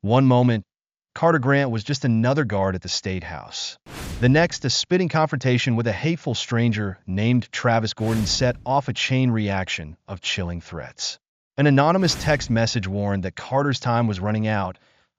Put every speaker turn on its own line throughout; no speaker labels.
One moment, Carter Grant was just another guard at the Statehouse. The next, a spitting confrontation with a hateful stranger named Travis Gordon set off a chain reaction of chilling threats. An anonymous text message warned that Carter's time was running out,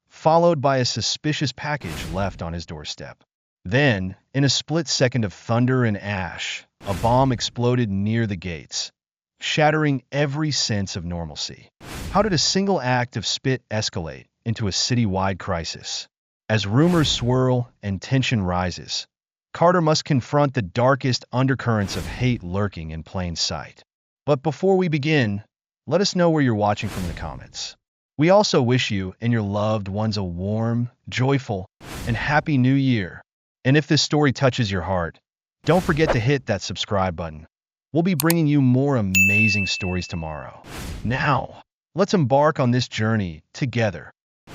followed by a suspicious package left on his doorstep. Then, in a split second of thunder and ash, a bomb exploded near the gates, shattering every sense of normalcy. How did a single act of spit escalate into a citywide crisis? As rumors swirl and tension rises, Carter must confront the darkest undercurrents of hate lurking in plain sight. But before we begin, let us know where you're watching from in the comments. We also wish you and your loved ones a warm, joyful, and happy new year. And if this story touches your heart, don't forget to hit that subscribe button. We'll be bringing you more amazing stories tomorrow. Now, let's embark on this journey together.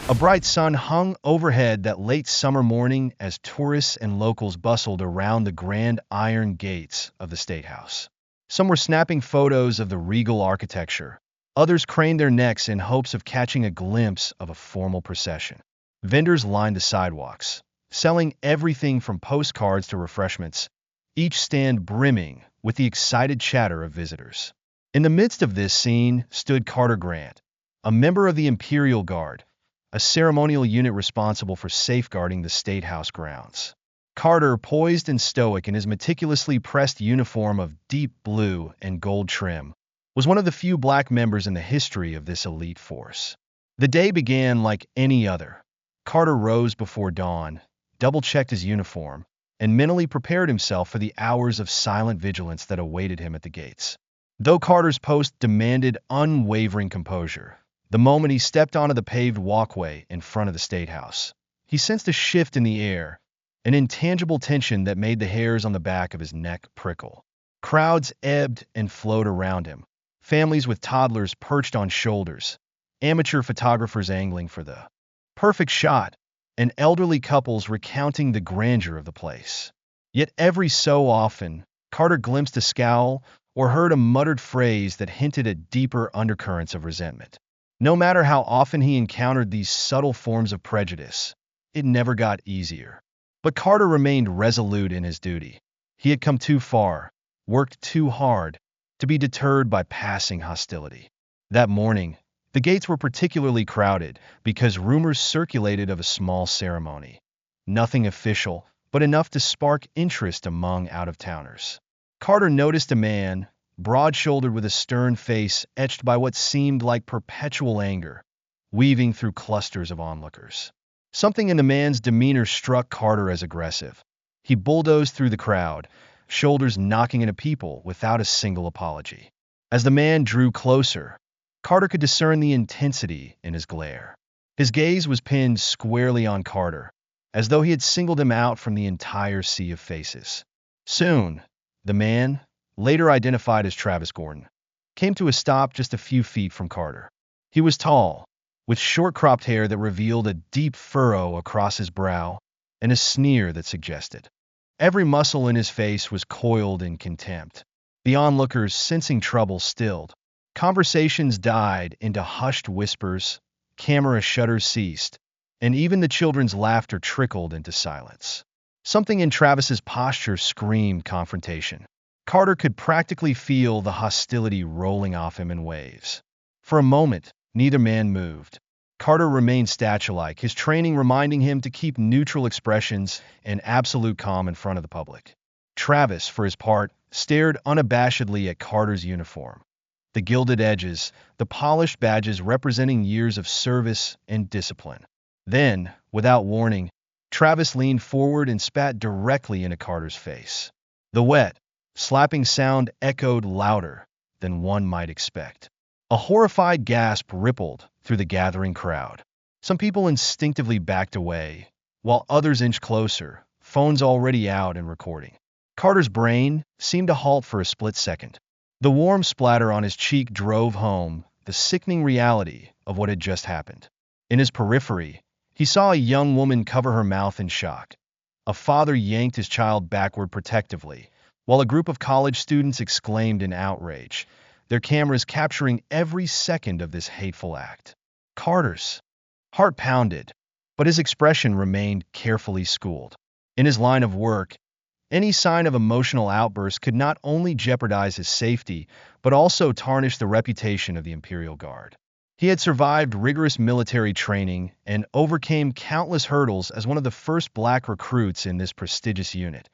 A bright sun hung overhead that late summer morning as tourists and locals bustled around the grand iron gates of the Statehouse. Some were snapping photos of the regal architecture. Others craned their necks in hopes of catching a glimpse of a formal procession. Vendors lined the sidewalks, selling everything from postcards to refreshments, each stand brimming with the excited chatter of visitors. In the midst of this scene stood Carter Grant, a member of the Imperial Guard, a ceremonial unit responsible for safeguarding the Statehouse grounds. Carter, poised and stoic in his meticulously pressed uniform of deep blue and gold trim, was one of the few black members in the history of this elite force. The day began like any other. Carter rose before dawn, double-checked his uniform, and mentally prepared himself for the hours of silent vigilance that awaited him at the gates. Though Carter's post demanded unwavering composure, the moment he stepped onto the paved walkway in front of the Statehouse, he sensed a shift in the air, an intangible tension that made the hairs on the back of his neck prickle. Crowds ebbed and flowed around him, families with toddlers perched on shoulders, amateur photographers angling for the perfect shot, and elderly couples recounting the grandeur of the place. Yet every so often, Carter glimpsed a scowl or heard a muttered phrase that hinted at deeper undercurrents of resentment. No matter how often he encountered these subtle forms of prejudice, it never got easier. But Carter remained resolute in his duty. He had come too far, worked too hard, to be deterred by passing hostility. That morning, the gates were particularly crowded because rumors circulated of a small ceremony. Nothing official, but enough to spark interest among out-of-towners. Carter noticed a man, broad-shouldered with a stern face etched by what seemed like perpetual anger, weaving through clusters of onlookers. Something in the man's demeanor struck Carter as aggressive. He bulldozed through the crowd, shoulders knocking into people without a single apology. As the man drew closer, Carter could discern the intensity in his glare. His gaze was pinned squarely on Carter, as though he had singled him out from the entire sea of faces. Soon, the man, later identified as Travis Gordon, came to a stop just a few feet from Carter. He was tall, with short-cropped hair that revealed a deep furrow across his brow and a sneer that suggested. Every muscle in his face was coiled in contempt. The onlookers, sensing trouble, stilled. Conversations died into hushed whispers, camera shutters ceased, and even the children's laughter trickled into silence. Something in Travis's posture screamed confrontation. Carter could practically feel the hostility rolling off him in waves. For a moment, neither man moved. Carter remained statue-like, his training reminding him to keep neutral expressions and absolute calm in front of the public. Travis, for his part, stared unabashedly at Carter's uniform. The gilded edges, the polished badges representing years of service and discipline. Then, without warning, Travis leaned forward and spat directly into Carter's face. The wet, slapping sound echoed louder than one might expect. A horrified gasp rippled through the gathering crowd. Some people instinctively backed away, while others inched closer, phones already out and recording. Carter's brain seemed to halt for a split second. The warm splatter on his cheek drove home the sickening reality of what had just happened. In his periphery, he saw a young woman cover her mouth in shock. A father yanked his child backward protectively, while a group of college students exclaimed in outrage, their cameras capturing every second of this hateful act. Carter's Heart pounded, but his expression remained carefully schooled. In his line of work, any sign of emotional outburst could not only jeopardize his safety, but also tarnish the reputation of the Imperial Guard. He had survived rigorous military training and overcame countless hurdles as one of the first black recruits in this prestigious unit.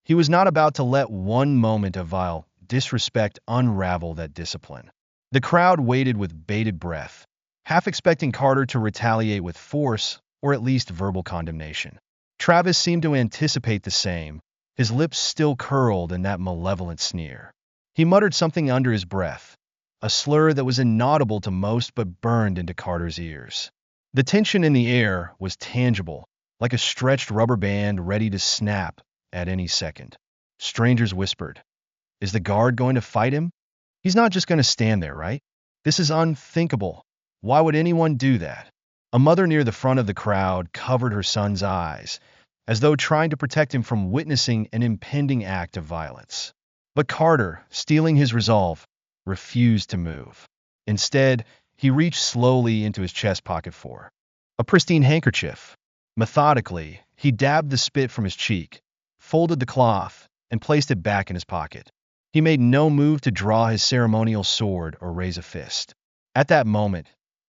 He was not about to let one moment of vile disrespect unravel that discipline. The crowd waited with bated breath, half expecting Carter to retaliate with force or at least verbal condemnation. Travis seemed to anticipate the same, his lips still curled in that malevolent sneer. He muttered something under his breath, a slur that was inaudible to most but burned into Carter's ears. The tension in the air was tangible, like a stretched rubber band ready to snap at any second. Strangers whispered, "Is the guard going to fight him? He's not just going to stand there, right? This is unthinkable. Why would anyone do that?" A mother near the front of the crowd covered her son's eyes, as though trying to protect him from witnessing an impending act of violence. But Carter, steeling his resolve, refused to move. Instead, he reached slowly into his chest pocket for a pristine handkerchief. Methodically, he dabbed the spit from his cheek, folded the cloth, and placed it back in his pocket. He made no move to draw his ceremonial sword or raise a fist. At that moment,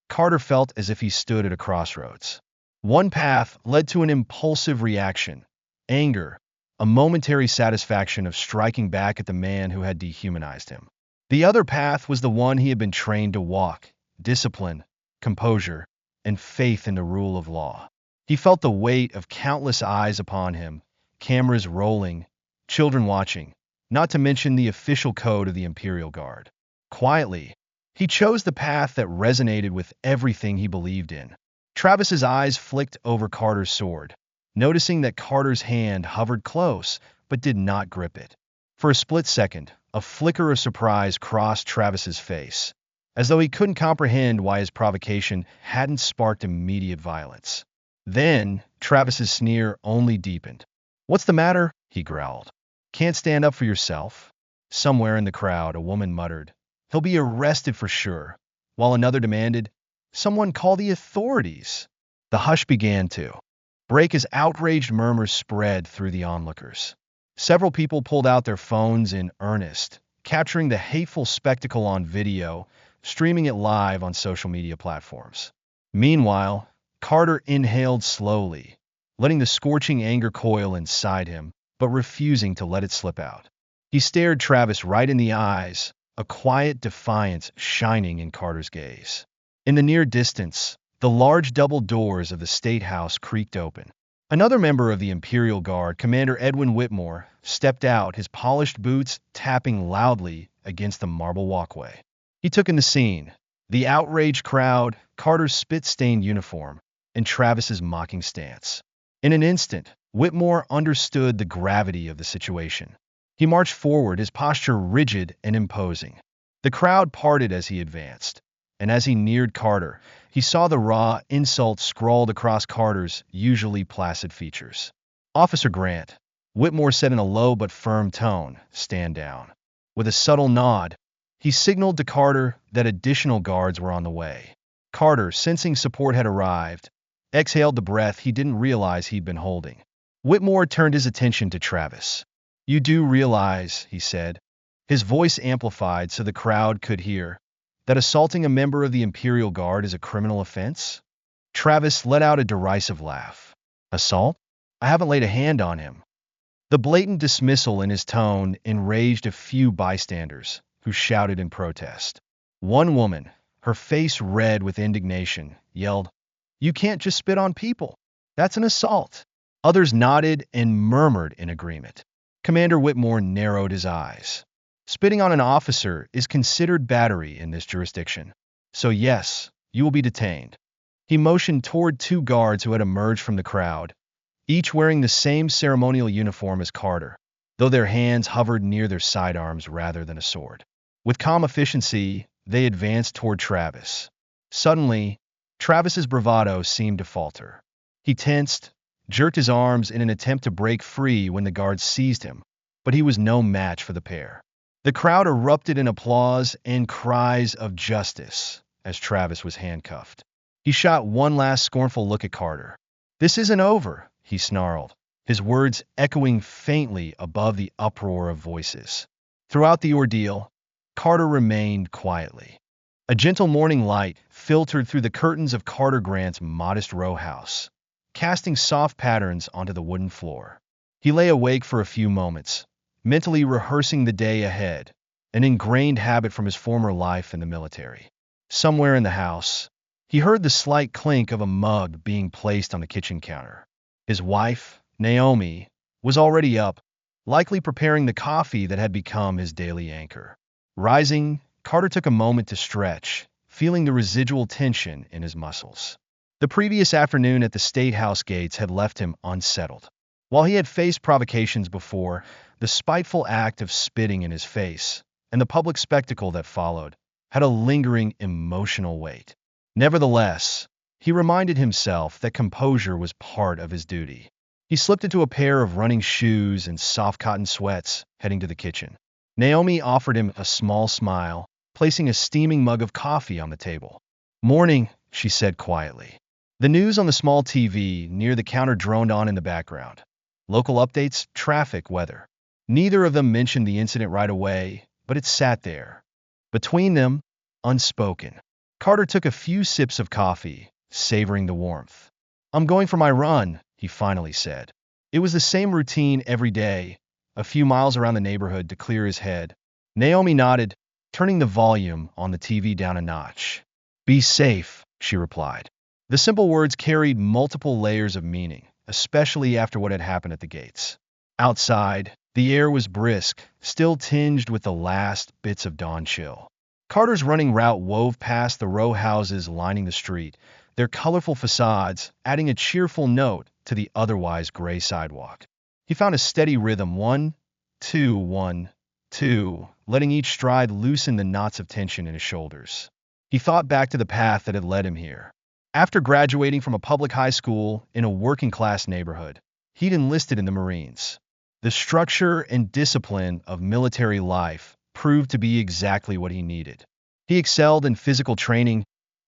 Carter felt as if he stood at a crossroads. One path led to an impulsive reaction, anger, a momentary satisfaction of striking back at the man who had dehumanized him. The other path was the one he had been trained to walk: discipline, composure, and faith in the rule of law. He felt the weight of countless eyes upon him, cameras rolling, children watching, not to mention the official code of the Imperial Guard. Quietly, he chose the path that resonated with everything he believed in. Travis's eyes flicked over Carter's sword, noticing that Carter's hand hovered close but did not grip it. For a split second, a flicker of surprise crossed Travis's face, as though he couldn't comprehend why his provocation hadn't sparked immediate violence. Then, Travis's sneer only deepened. "What's the matter?" he growled. "Can't stand up for yourself?" Somewhere in the crowd, a woman muttered, "He'll be arrested for sure," while another demanded, "Someone call the authorities." The hush began to break as outraged murmurs spread through the onlookers. Several people pulled out their phones in earnest, capturing the hateful spectacle on video, streaming it live on social media platforms. Meanwhile, Carter inhaled slowly, letting the scorching anger coil inside him, but refusing to let it slip out. He stared Travis right in the eyes, a quiet defiance shining in Carter's gaze. In the near distance, the large double doors of the Statehouse creaked open. Another member of the Imperial Guard, Commander Edwin Whitmore, stepped out, his polished boots tapping loudly against the marble walkway. He took in the scene: the outraged crowd, Carter's spit-stained uniform, and Travis's mocking stance. In an instant, Whitmore understood the gravity of the situation. He marched forward, his posture rigid and imposing. The crowd parted as he advanced, and as he neared Carter, he saw the raw insult scrawled across Carter's usually placid features. "Officer Grant," Whitmore said in a low but firm tone, "stand down." With a subtle nod, he signaled to Carter that additional guards were on the way. Carter, sensing support had arrived, exhaled the breath he didn't realize he'd been holding. Whitmore turned his attention to Travis. "You do realize," he said, his voice amplified so the crowd could hear, "that assaulting a member of the Imperial Guard is a criminal offense?" Travis let out a derisive laugh. "Assault? I haven't laid a hand on him." The blatant dismissal in his tone enraged a few bystanders, who shouted in protest. One woman, her face red with indignation, yelled, "You can't just spit on people. That's an assault." Others nodded and murmured in agreement. Commander Whitmore narrowed his eyes. "Spitting on an officer is considered battery in this jurisdiction. So yes, you will be detained." He motioned toward two guards who had emerged from the crowd, each wearing the same ceremonial uniform as Carter, though their hands hovered near their sidearms rather than a sword. With calm efficiency, they advanced toward Travis. Suddenly, Travis's bravado seemed to falter. He tensed, jerked his arms in an attempt to break free when the guards seized him, but he was no match for the pair. The crowd erupted in applause and cries of justice as Travis was handcuffed. He shot one last scornful look at Carter. "This isn't over," he snarled, his words echoing faintly above the uproar of voices. Throughout the ordeal, Carter remained quietly. A gentle morning light filtered through the curtains of Carter Grant's modest row house, casting soft patterns onto the wooden floor. He lay awake for a few moments, mentally rehearsing the day ahead, an ingrained habit from his former life in the military. Somewhere in the house, he heard the slight clink of a mug being placed on the kitchen counter. His wife, Naomi, was already up, likely preparing the coffee that had become his daily anchor. Rising, Carter took a moment to stretch, feeling the residual tension in his muscles. The previous afternoon at the Statehouse gates had left him unsettled. While he had faced provocations before, the spiteful act of spitting in his face, and the public spectacle that followed, had a lingering emotional weight. Nevertheless, he reminded himself that composure was part of his duty. He slipped into a pair of running shoes and soft cotton sweats, heading to the kitchen. Naomi offered him a small smile, placing a steaming mug of coffee on the table. "Morning," she said quietly. The news on the small TV near the counter droned on in the background. Local updates, traffic, weather. Neither of them mentioned the incident right away, but it sat there. Between them, unspoken. Carter took a few sips of coffee, savoring the warmth. "I'm going for my run," he finally said. It was the same routine every day, a few miles around the neighborhood to clear his head. Naomi nodded, turning the volume on the TV down a notch. "Be safe," she replied. The simple words carried multiple layers of meaning, especially after what had happened at the gates. Outside, the air was brisk, still tinged with the last bits of dawn chill. Carter's running route wove past the row houses lining the street, their colorful facades adding a cheerful note to the otherwise gray sidewalk. He found a steady rhythm, 1, 2, 1, 2, letting each stride loosen the knots of tension in his shoulders. He thought back to the path that had led him here. After graduating from a public high school in a working-class neighborhood, he'd enlisted in the Marines. The structure and discipline of military life proved to be exactly what he needed. He excelled in physical training,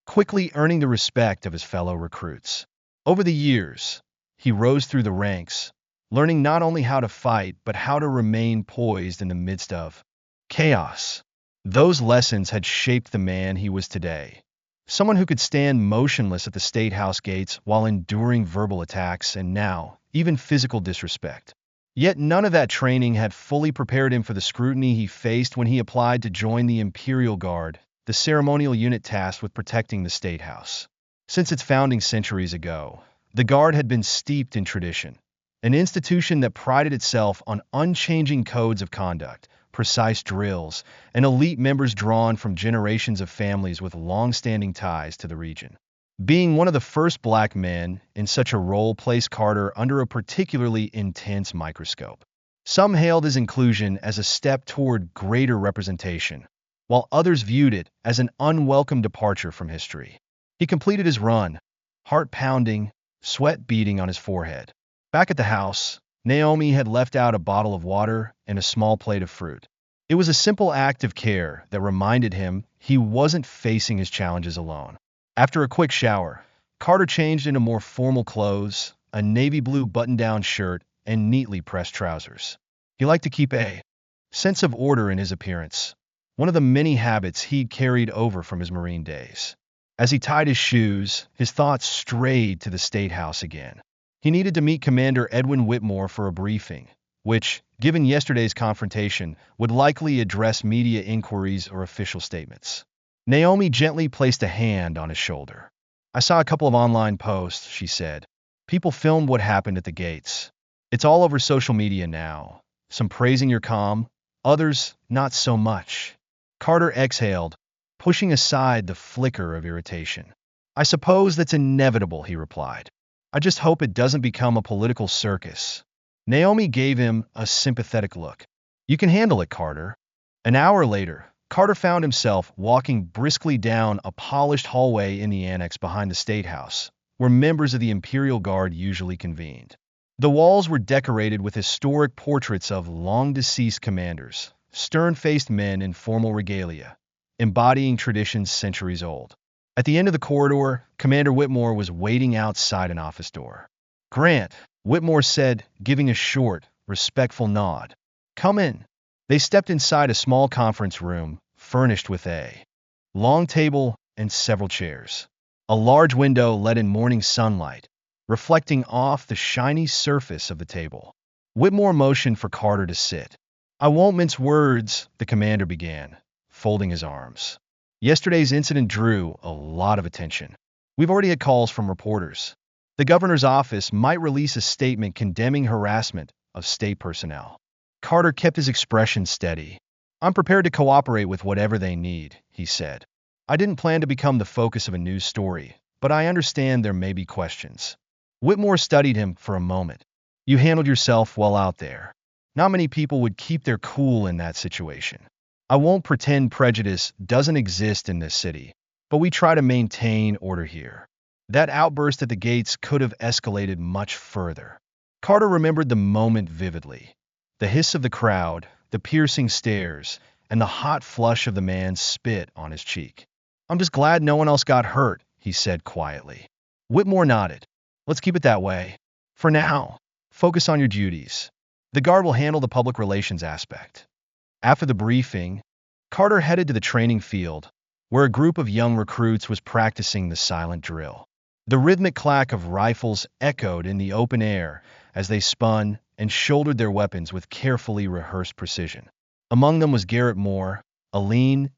quickly earning the respect of his fellow recruits. Over the years, he rose through the ranks, learning not only how to fight, but how to remain poised in the midst of chaos. Those lessons had shaped the man he was today. Someone who could stand motionless at the Statehouse gates while enduring verbal attacks and now, even physical disrespect. Yet none of that training had fully prepared him for the scrutiny he faced when he applied to join the Imperial Guard, the ceremonial unit tasked with protecting the Statehouse. Since its founding centuries ago, the Guard had been steeped in tradition, an institution that prided itself on unchanging codes of conduct, precise drills, and elite members drawn from generations of families with long-standing ties to the region. Being one of the first black men in such a role placed Carter under a particularly intense microscope. Some hailed his inclusion as a step toward greater representation, while others viewed it as an unwelcome departure from history. He completed his run, heart pounding, sweat beading on his forehead. Back at the house, Naomi had left out a bottle of water and a small plate of fruit. It was a simple act of care that reminded him he wasn't facing his challenges alone. After a quick shower, Carter changed into more formal clothes, a navy blue button-down shirt, and neatly pressed trousers. He liked to keep a sense of order in his appearance, one of the many habits he'd carried over from his Marine days. As he tied his shoes, his thoughts strayed to the Statehouse again. He needed to meet Commander Edwin Whitmore for a briefing, which, given yesterday's confrontation, would likely address media inquiries or official statements. Naomi gently placed a hand on his shoulder. "I saw a couple of online posts," she said. "People filmed what happened at the gates. It's all over social media now. Some praising your calm, others not so much." Carter exhaled, pushing aside the flicker of irritation. "I suppose that's inevitable," he replied. "I just hope it doesn't become a political circus." Naomi gave him a sympathetic look. "You can handle it, Carter." An hour later, Carter found himself walking briskly down a polished hallway in the annex behind the Statehouse, where members of the Imperial Guard usually convened. The walls were decorated with historic portraits of long-deceased commanders, stern-faced men in formal regalia, embodying traditions centuries old. At the end of the corridor, Commander Whitmore was waiting outside an office door. "Grant," Whitmore said, giving a short, respectful nod. "Come in." They stepped inside a small conference room, furnished with a long table and several chairs. A large window let in morning sunlight, reflecting off the shiny surface of the table. Whitmore motioned for Carter to sit. "I won't mince words," the commander began, folding his arms. "Yesterday's incident drew a lot of attention. We've already had calls from reporters. The governor's office might release a statement condemning harassment of state personnel." Carter kept his expression steady. "I'm prepared to cooperate with whatever they need," he said. "I didn't plan to become the focus of a news story, but I understand there may be questions." Whitmore studied him for a moment. "You handled yourself well out there. Not many people would keep their cool in that situation. I won't pretend prejudice doesn't exist in this city, but we try to maintain order here. That outburst at the gates could have escalated much further." Carter remembered the moment vividly. The hiss of the crowd, the piercing stares, and the hot flush of the man's spit on his cheek. "I'm just glad no one else got hurt," he said quietly. Whitmore nodded. "Let's keep it that way. For now, focus on your duties. The guard will handle the public relations aspect." After the briefing, Carter headed to the training field, where a group of young recruits was practicing the silent drill. The rhythmic clack of rifles echoed in the open air as they spun and shouldered their weapons with carefully rehearsed precision. Among them was Garrett Moore, a lean,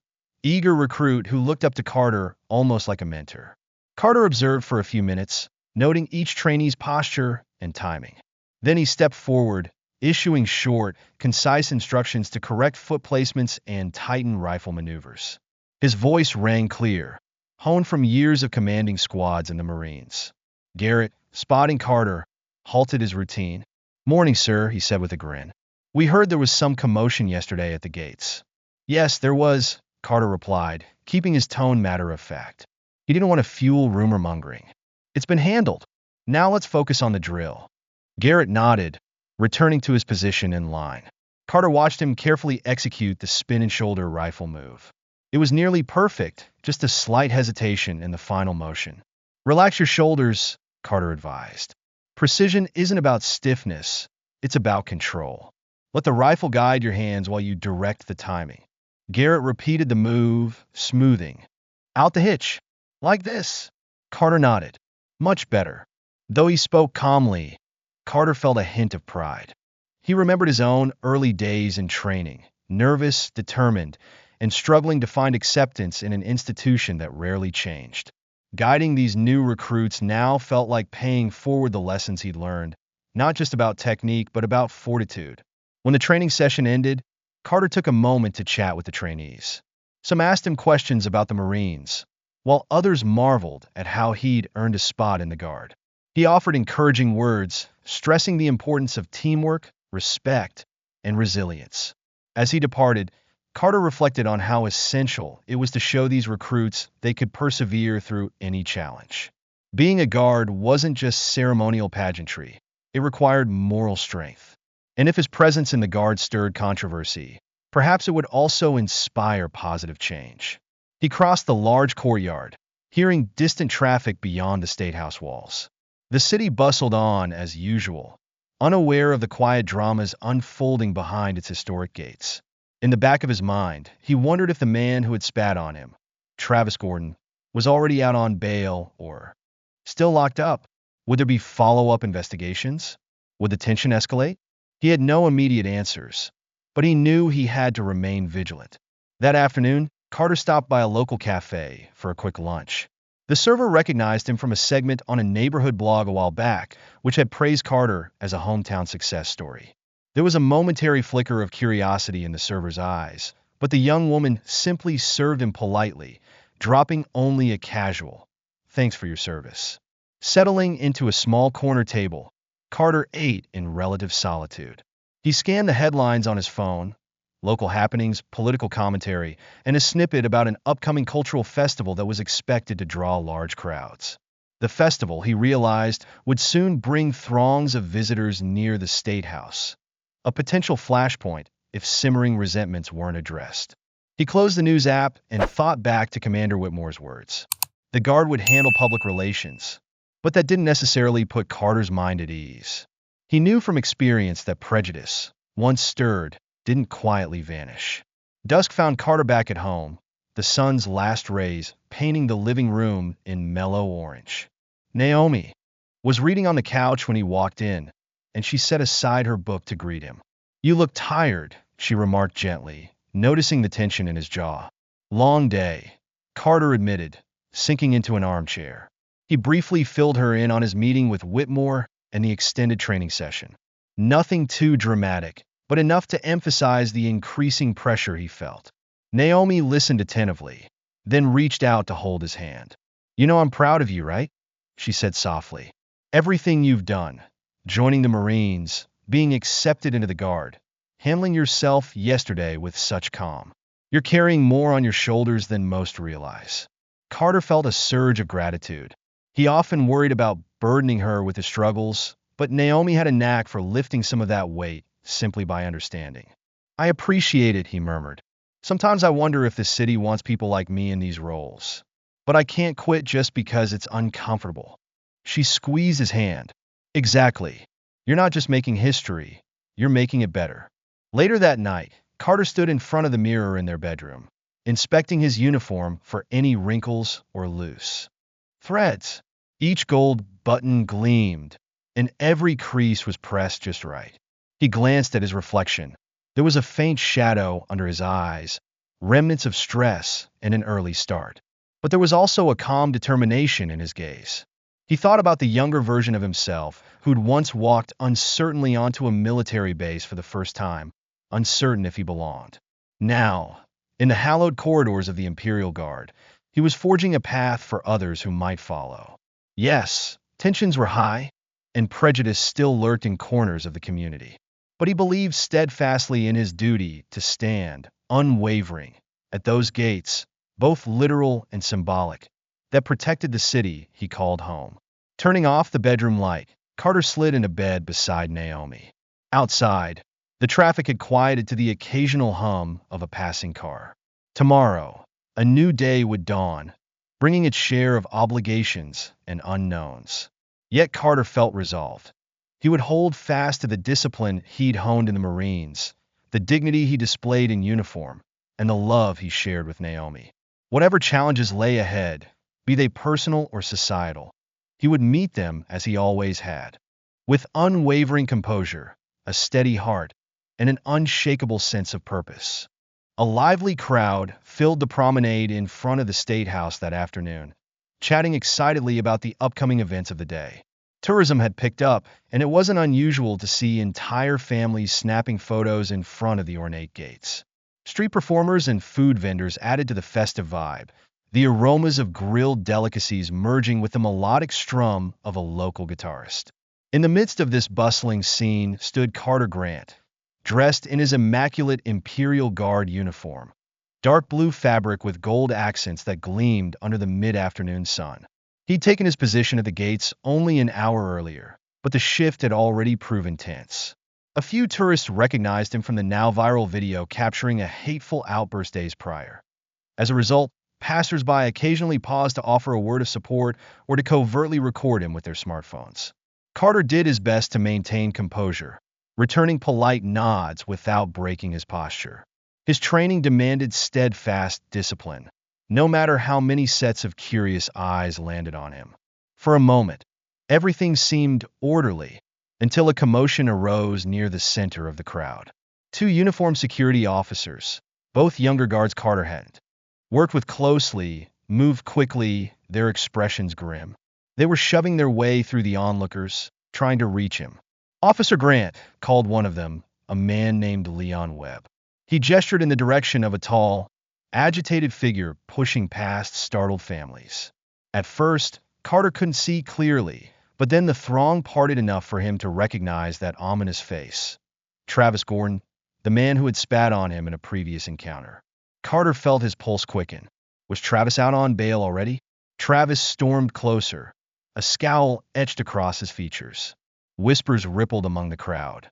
eager recruit who looked up to Carter almost like a mentor. Carter observed for a few minutes, noting each trainee's posture and timing. Then he stepped forward, issuing short, concise instructions to correct foot placements and tighten rifle maneuvers. His voice rang clear, honed from years of commanding squads in the Marines. Garrett, spotting Carter, halted his routine. "Morning, sir," he said with a grin. "We heard there was some commotion yesterday at the gates." "Yes, there was," Carter replied, keeping his tone matter of fact. He didn't want to fuel rumor-mongering. "It's been handled. Now let's focus on the drill." Garrett nodded, returning to his position in line. Carter watched him carefully execute the spin-and-shoulder rifle move. It was nearly perfect, just a slight hesitation in the final motion. "Relax your shoulders," Carter advised. "Precision isn't about stiffness, it's about control. Let the rifle guide your hands while you direct the timing." Garrett repeated the move, smoothing. "Out the hitch. Like this." Carter nodded. "Much better." Though he spoke calmly, Carter felt a hint of pride. He remembered his own early days in training, nervous, determined, and struggling to find acceptance in an institution that rarely changed. Guiding these new recruits now felt like paying forward the lessons he'd learned, not just about technique, but about fortitude. When the training session ended, Carter took a moment to chat with the trainees. Some asked him questions about the Marines, while others marveled at how he'd earned a spot in the Guard. He offered encouraging words, stressing the importance of teamwork, respect, and resilience. As he departed, Carter reflected on how essential it was to show these recruits they could persevere through any challenge. Being a guard wasn't just ceremonial pageantry, it required moral strength. And if his presence in the Guard stirred controversy, perhaps it would also inspire positive change. He crossed the large courtyard, hearing distant traffic beyond the Statehouse walls. The city bustled on as usual, unaware of the quiet dramas unfolding behind its historic gates. In the back of his mind, he wondered if the man who had spat on him, Travis Gordon, was already out on bail or still locked up. Would there be follow-up investigations? Would the tension escalate? He had no immediate answers, but he knew he had to remain vigilant. That afternoon, Carter stopped by a local cafe for a quick lunch. The server recognized him from a segment on a neighborhood blog a while back, which had praised Carter as a hometown success story. There was a momentary flicker of curiosity in the server's eyes, but the young woman simply served him politely, dropping only a casual, "Thanks for your service." Settling into a small corner table, Carter ate in relative solitude. He scanned the headlines on his phone, local happenings, political commentary, and a snippet about an upcoming cultural festival that was expected to draw large crowds. The festival, he realized, would soon bring throngs of visitors near the Statehouse, a potential flashpoint if simmering resentments weren't addressed. He closed the news app and thought back to Commander Whitmore's words. The guard would handle public relations, but that didn't necessarily put Carter's mind at ease. He knew from experience that prejudice, once stirred, didn't quietly vanish. Dusk found Carter back at home, the sun's last rays painting the living room in mellow orange. Naomi was reading on the couch when he walked in, and she set aside her book to greet him. "You look tired," she remarked gently, noticing the tension in his jaw. "Long day," Carter admitted, sinking into an armchair. He briefly filled her in on his meeting with Whitmore and the extended training session. Nothing too dramatic, but enough to emphasize the increasing pressure he felt. Naomi listened attentively, then reached out to hold his hand. "You know I'm proud of you, right?" she said softly. "Everything you've done, joining the Marines, being accepted into the Guard, handling yourself yesterday with such calm. You're carrying more on your shoulders than most realize." Carter felt a surge of gratitude. He often worried about burdening her with his struggles, but Naomi had a knack for lifting some of that weight simply by understanding. "I appreciate it," he murmured. "Sometimes I wonder if the city wants people like me in these roles. But I can't quit just because it's uncomfortable." She squeezed his hand. "Exactly. You're not just making history, you're making it better." Later that night, Carter stood in front of the mirror in their bedroom, inspecting his uniform for any wrinkles or loose threads. Each gold button gleamed, and every crease was pressed just right. He glanced at his reflection. There was a faint shadow under his eyes, remnants of stress and an early start. But there was also a calm determination in his gaze. He thought about the younger version of himself who'd once walked uncertainly onto a military base for the first time, uncertain if he belonged. Now, in the hallowed corridors of the Imperial Guard, he was forging a path for others who might follow. Yes, tensions were high, and prejudice still lurked in corners of the community. But he believed steadfastly in his duty to stand, unwavering, at those gates, both literal and symbolic, that protected the city he called home. Turning off the bedroom light, Carter slid into bed beside Naomi. Outside, the traffic had quieted to the occasional hum of a passing car. Tomorrow, a new day would dawn, bringing its share of obligations and unknowns. Yet Carter felt resolved. He would hold fast to the discipline he'd honed in the Marines, the dignity he displayed in uniform, and the love he shared with Naomi. Whatever challenges lay ahead, be they personal or societal, he would meet them as he always had, with unwavering composure, a steady heart, and an unshakable sense of purpose. A lively crowd filled the promenade in front of the Statehouse that afternoon, chatting excitedly about the upcoming events of the day. Tourism had picked up, and it wasn't unusual to see entire families snapping photos in front of the ornate gates. Street performers and food vendors added to the festive vibe, the aromas of grilled delicacies merging with the melodic strum of a local guitarist. In the midst of this bustling scene stood Carter Grant, dressed in his immaculate Imperial Guard uniform, dark blue fabric with gold accents that gleamed under the mid-afternoon sun. He'd taken his position at the gates only an hour earlier, but the shift had already proven tense. A few tourists recognized him from the now-viral video capturing a hateful outburst days prior. As a result, passers-by occasionally paused to offer a word of support or to covertly record him with their smartphones. Carter did his best to maintain composure, returning polite nods without breaking his posture. His training demanded steadfast discipline, no matter how many sets of curious eyes landed on him. For a moment, everything seemed orderly, until a commotion arose near the center of the crowd. Two uniformed security officers, both younger guards Carter had, worked with closely, moved quickly, their expressions grim. They were shoving their way through the onlookers, trying to reach him. "Officer Grant," called one of them, a man named Leon Webb. He gestured in the direction of a tall, agitated figure pushing past startled families. At first, Carter couldn't see clearly, but then the throng parted enough for him to recognize that ominous face. Travis Gordon, the man who had spat on him in a previous encounter. Carter felt his pulse quicken. Was Travis out on bail already? Travis stormed closer, a scowl etched across his features. Whispers rippled among the crowd.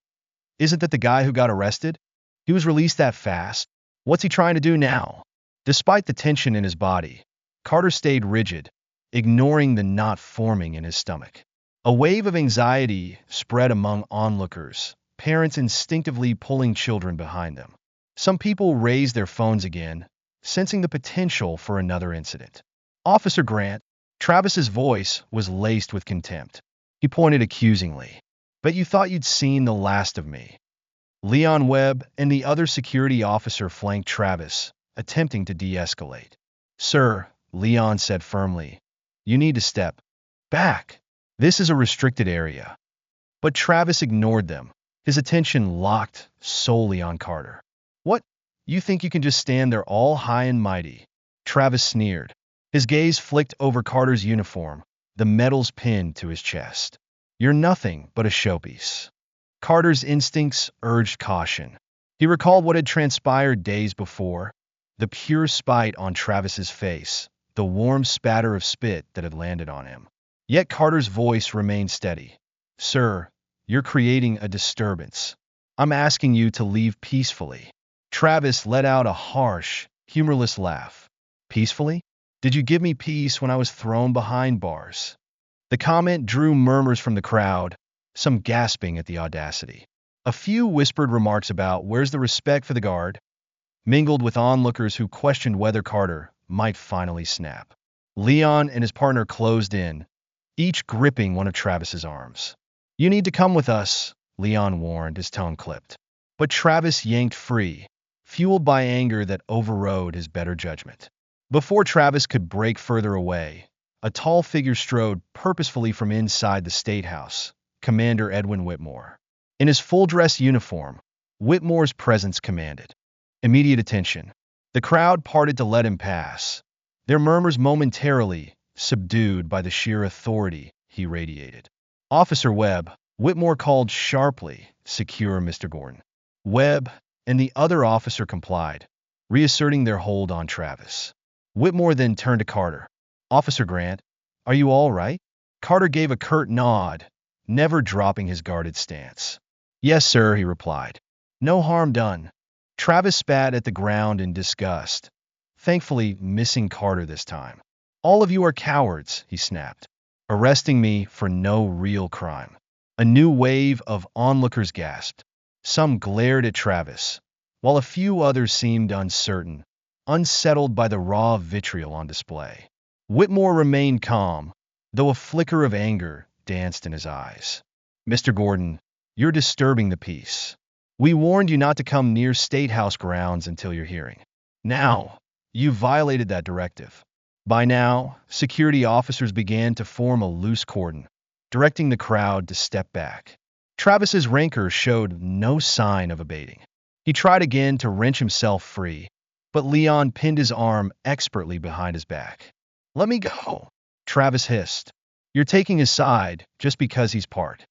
"Isn't that the guy who got arrested? He was released that fast. What's he trying to do now?" Despite the tension in his body, Carter stayed rigid, ignoring the knot forming in his stomach. A wave of anxiety spread among onlookers, parents instinctively pulling children behind them. Some people raised their phones again, sensing the potential for another incident. Officer Grant, Travis's voice was laced with contempt. He pointed accusingly. "Bet you thought you'd seen the last of me." Leon Webb and the other security officer flanked Travis, attempting to de-escalate. "Sir," Leon said firmly, "you need to step back. This is a restricted area." But Travis ignored them, his attention locked solely on Carter. "What? You think you can just stand there all high and mighty?" Travis sneered. His gaze flicked over Carter's uniform, the medals pinned to his chest. "You're nothing but a showpiece." Carter's instincts urged caution. He recalled what had transpired days before, the pure spite on Travis's face, the warm spatter of spit that had landed on him. Yet Carter's voice remained steady. "Sir, you're creating a disturbance. I'm asking you to leave peacefully." Travis let out a harsh, humorless laugh. "Peacefully? Did you give me peace when I was thrown behind bars?" The comment drew murmurs from the crowd, some gasping at the audacity. A few whispered remarks about "where's the respect for the guard?" mingled with onlookers who questioned whether Carter might finally snap. Leon and his partner closed in, each gripping one of Travis's arms. "You need to come with us," Leon warned, his tone clipped. But Travis yanked free, fueled by anger that overrode his better judgment. Before Travis could break further away, a tall figure strode purposefully from inside the Statehouse, Commander Edwin Whitmore. In his full-dress uniform, Whitmore's presence commanded immediate attention. The crowd parted to let him pass, their murmurs momentarily subdued by the sheer authority he radiated. "Officer Webb," Whitmore called sharply, "secure Mr. Gordon." Webb and the other officer complied, reasserting their hold on Travis. Whitmore then turned to Carter. "Officer Grant, are you all right?" Carter gave a curt nod, never dropping his guarded stance. "Yes, sir," he replied. "No harm done." Travis spat at the ground in disgust, thankfully missing Carter this time. "All of you are cowards," he snapped, "arresting me for no real crime." A new wave of onlookers gasped. Some glared at Travis, while a few others seemed uncertain, unsettled by the raw vitriol on display. Whitmore remained calm, though a flicker of anger danced in his eyes. "Mr. Gordon, you're disturbing the peace. We warned you not to come near Statehouse grounds until your hearing. Now, you've violated that directive." By now, security officers began to form a loose cordon, directing the crowd to step back. Travis's rancor showed no sign of abating. He tried again to wrench himself free, but Leon pinned his arm expertly behind his back. "Let me go," Travis hissed. "You're taking his side just because he's part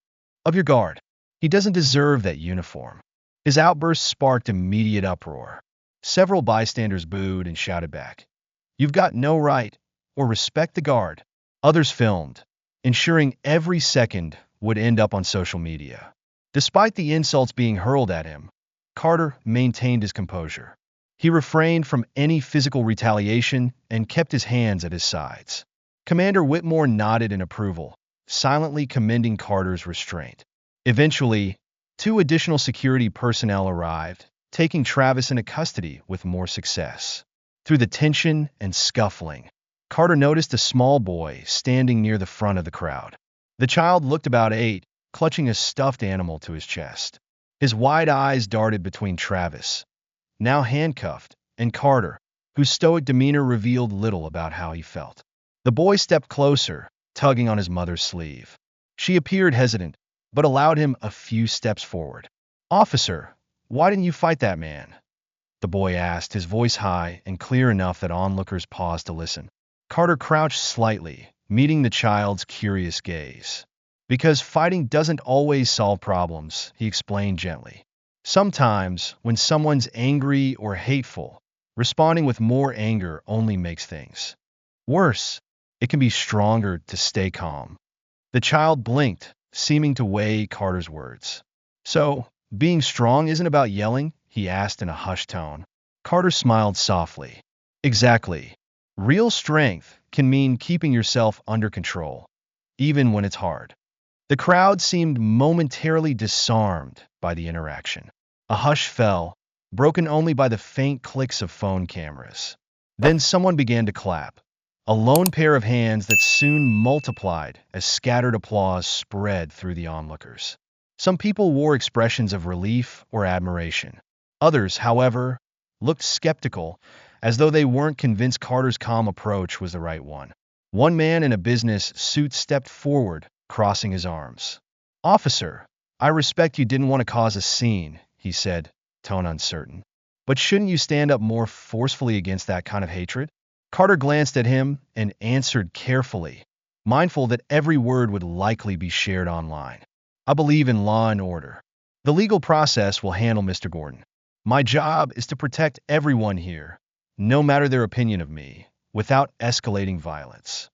of your guard. He doesn't deserve that uniform." His outburst sparked immediate uproar. Several bystanders booed and shouted back, "You've got no right, or respect the guard." Others filmed, ensuring every second would end up on social media. Despite the insults being hurled at him, Carter maintained his composure. He refrained from any physical retaliation and kept his hands at his sides. Commander Whitmore nodded in approval, silently commending Carter's restraint. Eventually, 2 additional security personnel arrived, taking Travis into custody with more success. Through the tension and scuffling, Carter noticed a small boy standing near the front of the crowd. The child looked about 8, clutching a stuffed animal to his chest. His wide eyes darted between Travis, now handcuffed, and Carter, whose stoic demeanor revealed little about how he felt. The boy stepped closer, tugging on his mother's sleeve. She appeared hesitant, but allowed him a few steps forward. "Officer, why didn't you fight that man?" the boy asked, his voice high and clear enough that onlookers paused to listen. Carter crouched slightly, meeting the child's curious gaze. "Because fighting doesn't always solve problems," he explained gently. "Sometimes, when someone's angry or hateful, responding with more anger only makes things worse. It can be stronger to stay calm." The child blinked, seeming to weigh Carter's words. "So, being strong isn't about yelling?" he asked in a hushed tone. Carter smiled softly. "Exactly. Real strength can mean keeping yourself under control, even when it's hard. The crowd seemed momentarily disarmed by the interaction. A hush fell, broken only by the faint clicks of phone cameras. Then someone began to clap, a lone pair of hands that soon multiplied as scattered applause spread through the onlookers. Some people wore expressions of relief or admiration. Others, however, looked skeptical, as though they weren't convinced Carter's calm approach was the right one. One man in a business suit stepped forward, crossing his arms. "Officer, I respect you didn't want to cause a scene," he said, tone uncertain. "But shouldn't you stand up more forcefully against that kind of hatred?" Carter glanced at him and answered carefully, mindful that every word would likely be shared online. "I believe in law and order. The legal process will handle Mr. Gordon. My job is to protect everyone here, no matter their opinion of me, without escalating violence."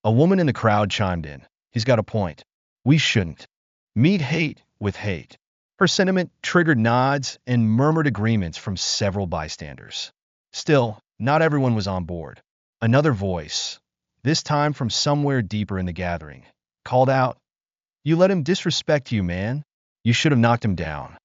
A woman in the crowd chimed in. "He's got a point. We shouldn't meet hate with hate." Her sentiment triggered nods and murmured agreements from several bystanders. Still, not everyone was on board. Another voice, this time from somewhere deeper in the gathering, called out, "You let him disrespect you, man. You should have knocked him down."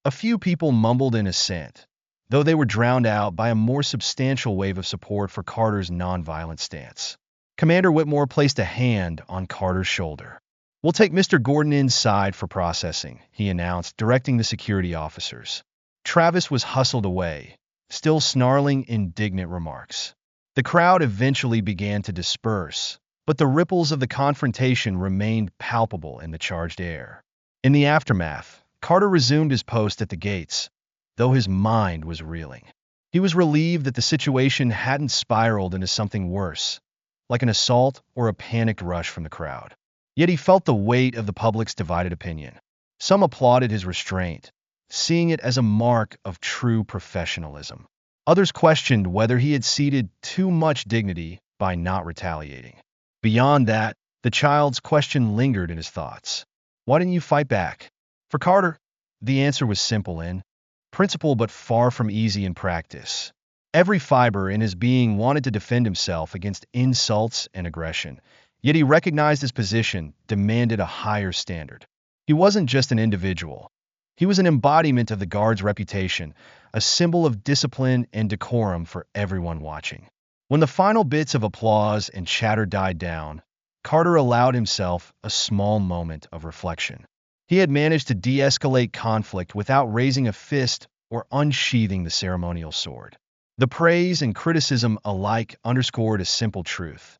A few people mumbled in assent, though they were drowned out by a more substantial wave of support for Carter's nonviolent stance. Commander Whitmore placed a hand on Carter's shoulder. "We'll take Mr. Gordon inside for processing," he announced, directing the security officers. Travis was hustled away, still snarling indignant remarks. The crowd eventually began to disperse, but the ripples of the confrontation remained palpable in the charged air. In the aftermath, Carter resumed his post at the gates, though his mind was reeling. He was relieved that the situation hadn't spiraled into something worse, like an assault or a panicked rush from the crowd. Yet he felt the weight of the public's divided opinion. Some applauded his restraint, seeing it as a mark of true professionalism. Others questioned whether he had ceded too much dignity by not retaliating. Beyond that, the child's question lingered in his thoughts. Why didn't you fight back? For Carter, the answer was simple in principle but far from easy in practice. Every fiber in his being wanted to defend himself against insults and aggression, yet he recognized his position demanded a higher standard. He wasn't just an individual. He was an embodiment of the guard's reputation, a symbol of discipline and decorum for everyone watching. When the final bits of applause and chatter died down, Carter allowed himself a small moment of reflection. He had managed to de-escalate conflict without raising a fist or unsheathing the ceremonial sword. The praise and criticism alike underscored a simple truth.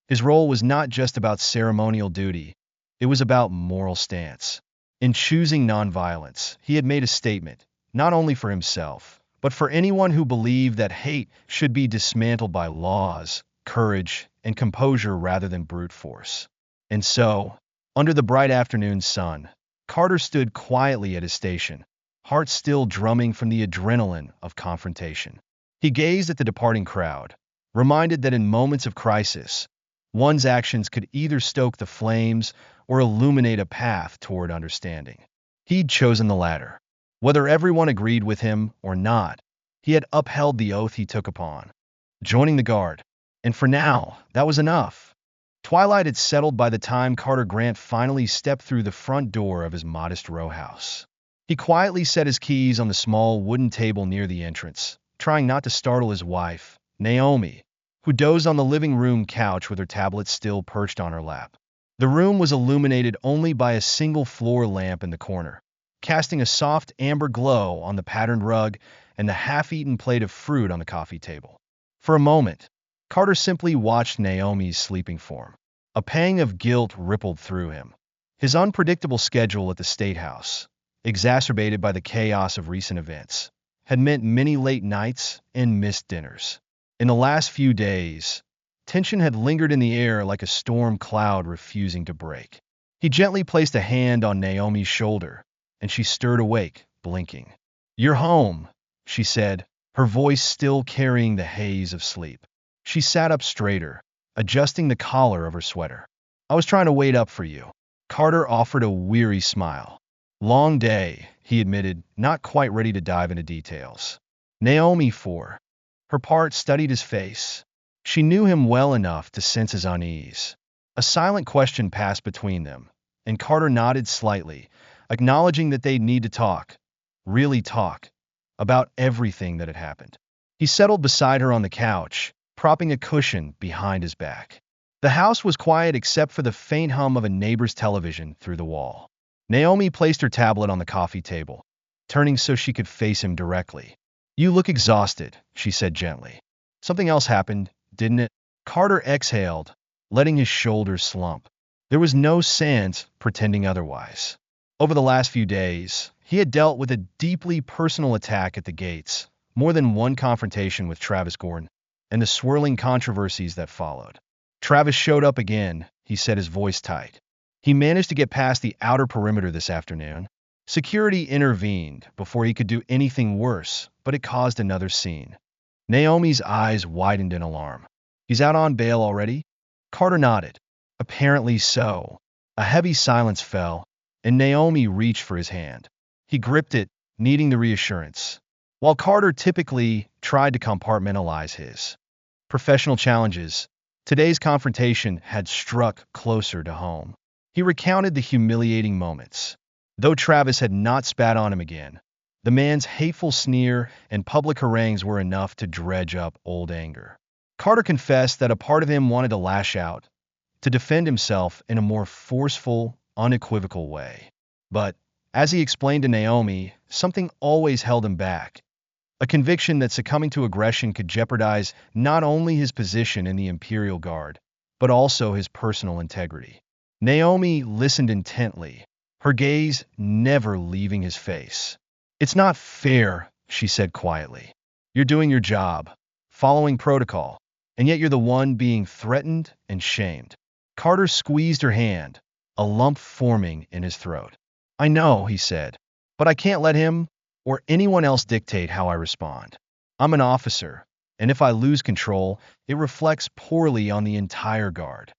His role was not just about ceremonial duty, it was about moral stance. In choosing nonviolence, he had made a statement, not only for himself, but for anyone who believed that hate should be dismantled by laws, courage, and composure rather than brute force. And so, under the bright afternoon sun, Carter stood quietly at his station, heart still drumming from the adrenaline of confrontation. He gazed at the departing crowd, reminded that in moments of crisis, one's actions could either stoke the flames or illuminate a path toward understanding. He'd chosen the latter. Whether everyone agreed with him or not, he had upheld the oath he took upon, joining the guard. And for now, that was enough. Twilight had settled by the time Carter Grant finally stepped through the front door of his modest row house. He quietly set his keys on the small wooden table near the entrance, trying not to startle his wife, Naomi, who dozed on the living room couch with her tablet still perched on her lap. The room was illuminated only by a single floor lamp in the corner, casting a soft amber glow on the patterned rug and the half-eaten plate of fruit on the coffee table. For a moment, Carter simply watched Naomi's sleeping form. A pang of guilt rippled through him. His unpredictable schedule at the Statehouse, exacerbated by the chaos of recent events, had meant many late nights and missed dinners. In the last few days, tension had lingered in the air like a storm cloud refusing to break. He gently placed a hand on Naomi's shoulder, and she stirred awake, blinking. "You're home," she said, her voice still carrying the haze of sleep. She sat up straighter, adjusting the collar of her sweater. "I was trying to wait up for you." Carter offered a weary smile. "Long day," he admitted, not quite ready to dive into details. Naomi, for her part, studied his face. She knew him well enough to sense his unease. A silent question passed between them, and Carter nodded slightly, acknowledging that they'd need to talk, really talk, about everything that had happened. He settled beside her on the couch, propping a cushion behind his back. The house was quiet except for the faint hum of a neighbor's television through the wall. Naomi placed her tablet on the coffee table, turning so she could face him directly. "You look exhausted," she said gently. "Something else happened, didn't it?" Carter exhaled, letting his shoulders slump. There was no sense pretending otherwise. Over the last few days, he had dealt with a deeply personal attack at the gates, more than one confrontation with Travis Gordon, and the swirling controversies that followed. Travis showed up again, he said, his voice tight. He managed to get past the outer perimeter this afternoon. Security intervened before he could do anything worse, but it caused another scene. Naomi's eyes widened in alarm. "He's out on bail already?" Carter nodded. "Apparently so." A heavy silence fell, and Naomi reached for his hand. He gripped it, needing the reassurance. While Carter typically tried to compartmentalize his professional challenges, today's confrontation had struck closer to home. He recounted the humiliating moments. Though Travis had not spat on him again, the man's hateful sneer and public harangues were enough to dredge up old anger. Carter confessed that a part of him wanted to lash out, to defend himself in a more forceful, unequivocal way. But, as he explained to Naomi, something always held him back. A conviction that succumbing to aggression could jeopardize not only his position in the Imperial Guard, but also his personal integrity. Naomi listened intently, her gaze never leaving his face. "It's not fair," she said quietly. "You're doing your job, following protocol, and yet you're the one being threatened and shamed." Carter squeezed her hand, a lump forming in his throat. "I know," he said, "but I can't let him or anyone else dictate how I respond. I'm an officer, and if I lose control, it reflects poorly on the entire guard."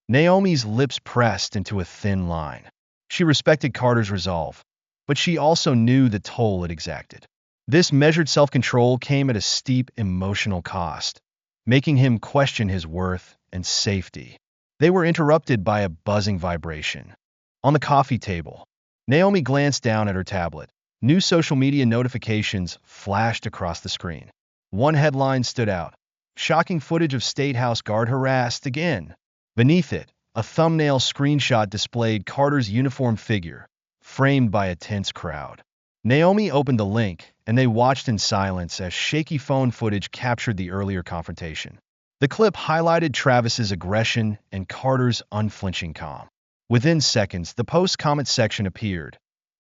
Naomi's lips pressed into a thin line. She respected Carter's resolve, but she also knew the toll it exacted. This measured self-control came at a steep emotional cost, making him question his worth and safety. They were interrupted by a buzzing vibration. On the coffee table, Naomi glanced down at her tablet. New social media notifications flashed across the screen. One headline stood out: "Shocking footage of Statehouse guard harassed again." Beneath it, a thumbnail screenshot displayed Carter's uniformed figure, framed by a tense crowd. Naomi opened the link, and they watched in silence as shaky phone footage captured the earlier confrontation. The clip highlighted Travis's aggression and Carter's unflinching calm. Within seconds, the post-comment section appeared,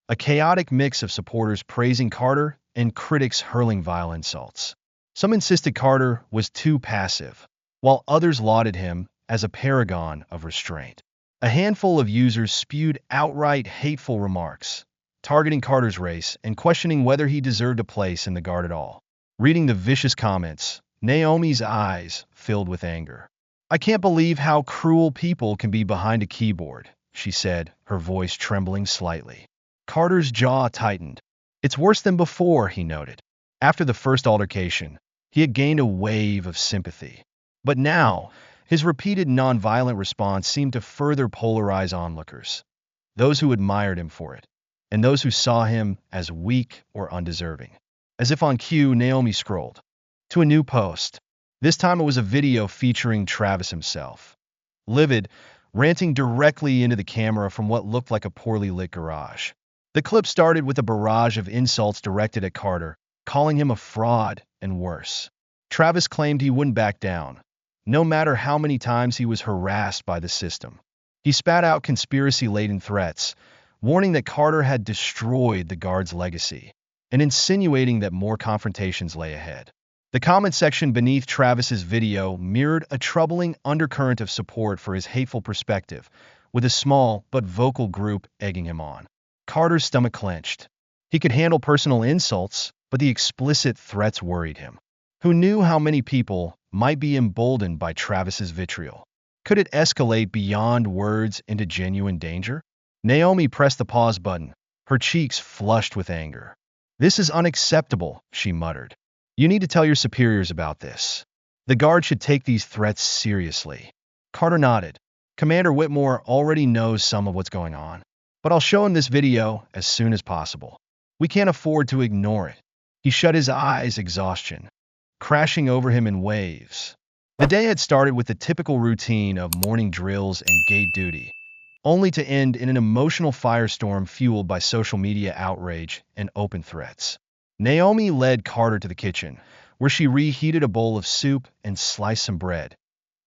a chaotic mix of supporters praising Carter and critics hurling vile insults. Some insisted Carter was too passive, while others lauded him as a paragon of restraint. A handful of users spewed outright hateful remarks, targeting Carter's race and questioning whether he deserved a place in the guard at all. Reading the vicious comments, Naomi's eyes filled with anger. "I can't believe how cruel people can be behind a keyboard," she said, her voice trembling slightly. Carter's jaw tightened. "It's worse than before," he noted. After the first altercation, he had gained a wave of sympathy. But now, his repeated nonviolent response seemed to further polarize onlookers, those who admired him for it, and those who saw him as weak or undeserving. As if on cue, Naomi scrolled to a new post. This time it was a video featuring Travis himself. Livid, ranting directly into the camera from what looked like a poorly lit garage. The clip started with a barrage of insults directed at Carter, calling him a fraud and worse. Travis claimed he wouldn't back down, no matter how many times he was harassed by the system. He spat out conspiracy-laden threats, warning that Carter had destroyed the guard's legacy, and insinuating that more confrontations lay ahead. The comment section beneath Travis's video mirrored a troubling undercurrent of support for his hateful perspective, with a small but vocal group egging him on. Carter's stomach clenched. He could handle personal insults, but the explicit threats worried him. Who knew how many people might be emboldened by Travis's vitriol? Could it escalate beyond words into genuine danger? Naomi pressed the pause button, her cheeks flushed with anger. "This is unacceptable," she muttered. "You need to tell your superiors about this." The guard should take these threats seriously. Carter nodded. Commander Whitmore already knows some of what's going on, but I'll show him this video as soon as possible. We can't afford to ignore it. He shut his eyes, exhaustion crashing over him in waves. The day had started with the typical routine of morning drills and gate duty, only to end in an emotional firestorm fueled by social media outrage and open threats. Naomi led Carter to the kitchen, where she reheated a bowl of soup and sliced some bread,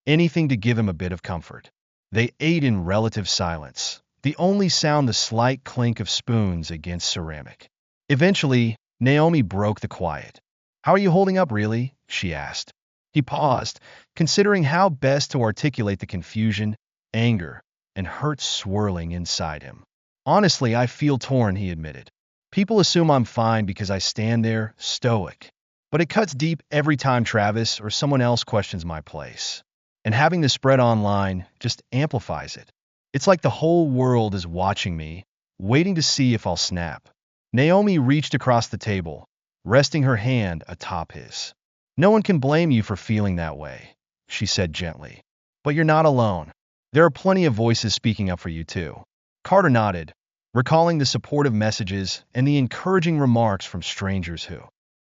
anything to give him a bit of comfort. They ate in relative silence, the only sound the slight clink of spoons against ceramic. Eventually, Naomi broke the quiet. "How are you holding up, really?" she asked. He paused, considering how best to articulate the confusion, anger, and hurt swirling inside him. "Honestly, I feel torn," he admitted. "People assume I'm fine because I stand there, stoic. But it cuts deep every time Travis or someone else questions my place. And having this spread online just amplifies it. It's like the whole world is watching me, waiting to see if I'll snap." Naomi reached across the table, resting her hand atop his. "No one can blame you for feeling that way," she said gently. "But you're not alone. There are plenty of voices speaking up for you too." Carter nodded, recalling the supportive messages and the encouraging remarks from strangers who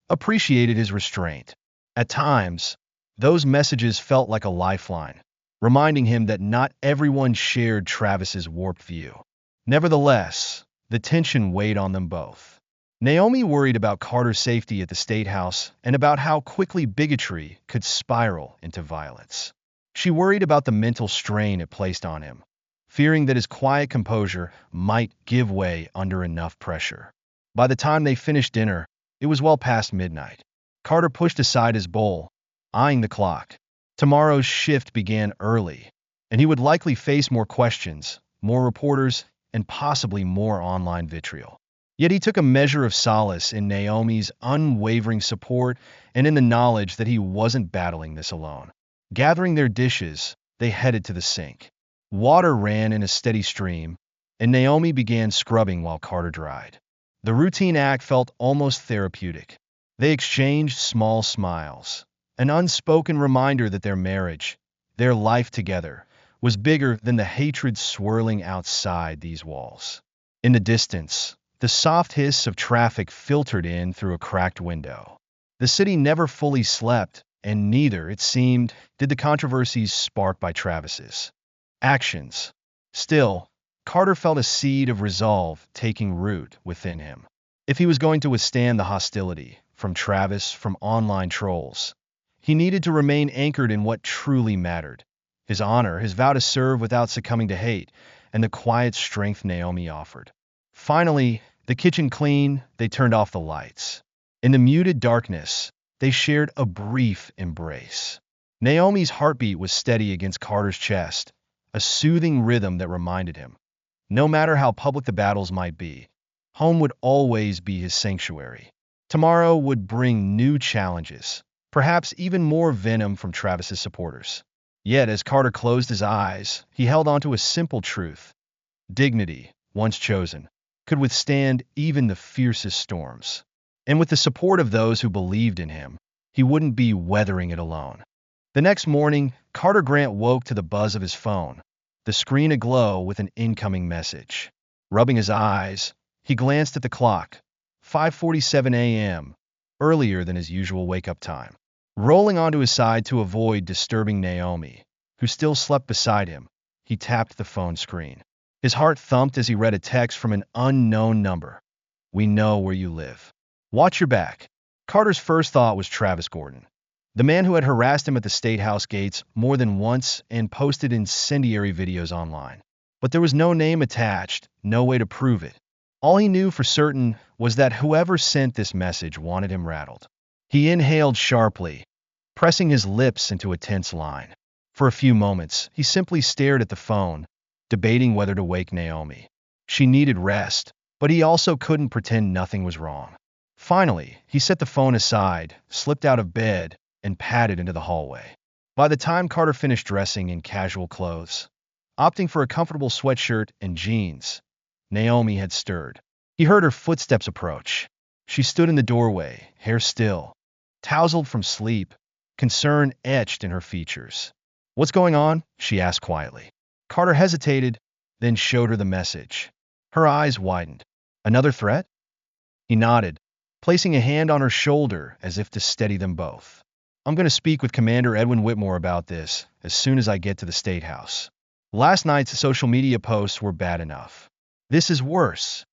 appreciated his restraint. At times, those messages felt like a lifeline, reminding him that not everyone shared Travis's warped view. Nevertheless, the tension weighed on them both. Naomi worried about Carter's safety at the Statehouse and about how quickly bigotry could spiral into violence. She worried about the mental strain it placed on him, fearing that his quiet composure might give way under enough pressure. By the time they finished dinner, it was well past midnight. Carter pushed aside his bowl, eyeing the clock. Tomorrow's shift began early, and he would likely face more questions, more reporters, and possibly more online vitriol. Yet he took a measure of solace in Naomi's unwavering support and in the knowledge that he wasn't battling this alone. Gathering their dishes, they headed to the sink. Water ran in a steady stream, and Naomi began scrubbing while Carter dried. The routine act felt almost therapeutic. They exchanged small smiles, an unspoken reminder that their marriage, their life together, was bigger than the hatred swirling outside these walls. In the distance, the soft hiss of traffic filtered in through a cracked window. The city never fully slept, and neither, it seemed, did the controversies sparked by Travis's actions. Still, Carter felt a seed of resolve taking root within him. If he was going to withstand the hostility from Travis, from online trolls, he needed to remain anchored in what truly mattered: his honor, his vow to serve without succumbing to hate, and the quiet strength Naomi offered. Finally, the kitchen clean, they turned off the lights. In the muted darkness, they shared a brief embrace. Naomi's heartbeat was steady against Carter's chest, a soothing rhythm that reminded him, no matter how public the battles might be, home would always be his sanctuary. Tomorrow would bring new challenges, perhaps even more venom from Travis's supporters. Yet, as Carter closed his eyes, he held on to a simple truth. Dignity, once chosen, could withstand even the fiercest storms. And with the support of those who believed in him, he wouldn't be weathering it alone. The next morning, Carter Grant woke to the buzz of his phone, the screen aglow with an incoming message. Rubbing his eyes, he glanced at the clock. 5:47 a.m., earlier than his usual wake-up time. Rolling onto his side to avoid disturbing Naomi, who still slept beside him, he tapped the phone screen. His heart thumped as he read a text from an unknown number. "We know where you live. Watch your back." Carter's first thought was Travis Gordon, the man who had harassed him at the Statehouse gates more than once and posted incendiary videos online. But there was no name attached, no way to prove it. All he knew for certain was that whoever sent this message wanted him rattled. He inhaled sharply, pressing his lips into a tense line. For a few moments, he simply stared at the phone, debating whether to wake Naomi. She needed rest, but he also couldn't pretend nothing was wrong. Finally, he set the phone aside, slipped out of bed, and padded into the hallway. By the time Carter finished dressing in casual clothes, opting for a comfortable sweatshirt and jeans, Naomi had stirred. He heard her footsteps approach. She stood in the doorway, hair still, tousled from sleep, concern etched in her features. "What's going on?" she asked quietly. Carter hesitated, then showed her the message. Her eyes widened. "Another threat?" He nodded, placing a hand on her shoulder as if to steady them both. "I'm going to speak with Commander Edwin Whitmore about this as soon as I get to the Statehouse. Last night's social media posts were bad enough. This is worse."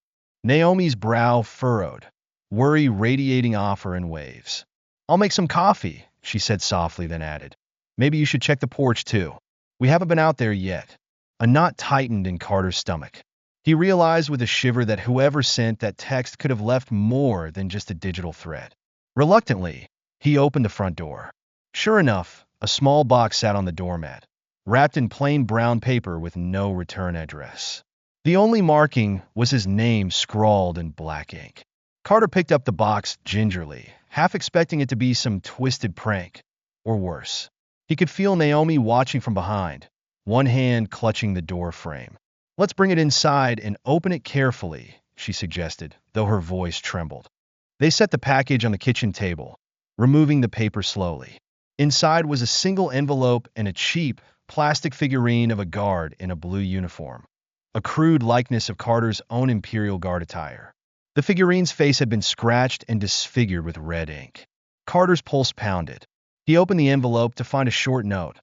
Naomi's brow furrowed, worry radiating off her in waves. "I'll make some coffee," she said softly, then added, "Maybe you should check the porch too. We haven't been out there yet." A knot tightened in Carter's stomach. He realized with a shiver that whoever sent that text could have left more than just a digital threat. Reluctantly, he opened the front door. Sure enough, a small box sat on the doormat, wrapped in plain brown paper with no return address. The only marking was his name scrawled in black ink. Carter picked up the box gingerly, half expecting it to be some twisted prank, or worse. He could feel Naomi watching from behind, one hand clutching the door frame. "Let's bring it inside and open it carefully," she suggested, though her voice trembled. They set the package on the kitchen table, removing the paper slowly. Inside was a single envelope and a cheap, plastic figurine of a guard in a blue uniform, a crude likeness of Carter's own Imperial Guard attire. The figurine's face had been scratched and disfigured with red ink. Carter's pulse pounded. He opened the envelope to find a short note.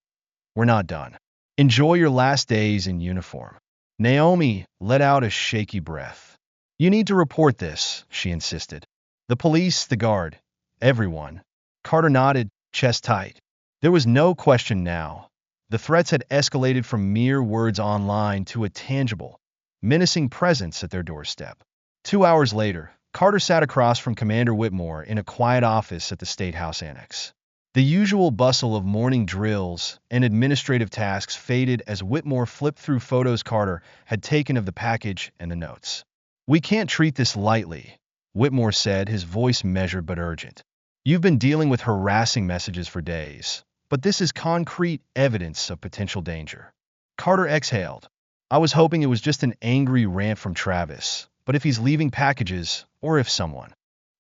"We're not done. Enjoy your last days in uniform." Naomi let out a shaky breath. "You need to report this," she insisted. "The police, the guard, everyone." Carter nodded, chest tight. There was no question now. The threats had escalated from mere words online to a tangible, menacing presence at their doorstep. 2 hours later, Carter sat across from Commander Whitmore in a quiet office at the Statehouse Annex. The usual bustle of morning drills and administrative tasks faded as Whitmore flipped through photos Carter had taken of the package and the notes. "We can't treat this lightly," Whitmore said, his voice measured but urgent. "You've been dealing with harassing messages for days, but this is concrete evidence of potential danger." Carter exhaled. "I was hoping it was just an angry rant from Travis, but if he's leaving packages, or if someone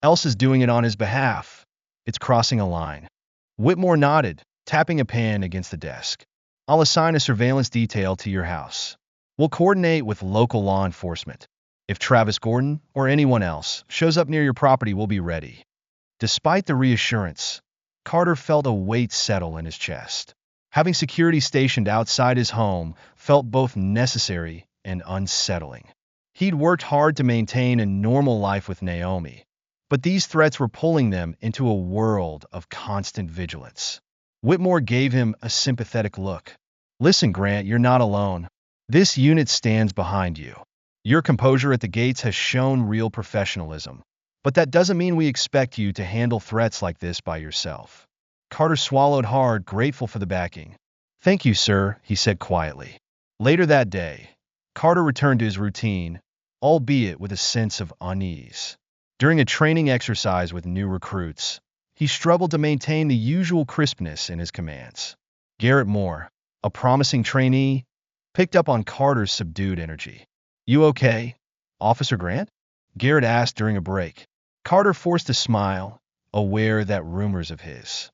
else is doing it on his behalf, it's crossing a line." Whitmore nodded, tapping a pen against the desk. "I'll assign a surveillance detail to your house. We'll coordinate with local law enforcement. If Travis Gordon, or anyone else, shows up near your property, we'll be ready." Despite the reassurance, Carter felt a weight settle in his chest. Having security stationed outside his home felt both necessary and unsettling. He'd worked hard to maintain a normal life with Naomi, but these threats were pulling them into a world of constant vigilance. Whitmore gave him a sympathetic look. "Listen, Grant, you're not alone. This unit stands behind you. Your composure at the gates has shown real professionalism, but that doesn't mean we expect you to handle threats like this by yourself." Carter swallowed hard, grateful for the backing. "Thank you, sir," he said quietly. Later that day, Carter returned to his routine, albeit with a sense of unease. During a training exercise with new recruits, he struggled to maintain the usual crispness in his commands. Garrett Moore, a promising trainee, picked up on Carter's subdued energy. "You okay, Officer Grant?" Garrett asked during a break. Carter forced a smile, aware that rumors of his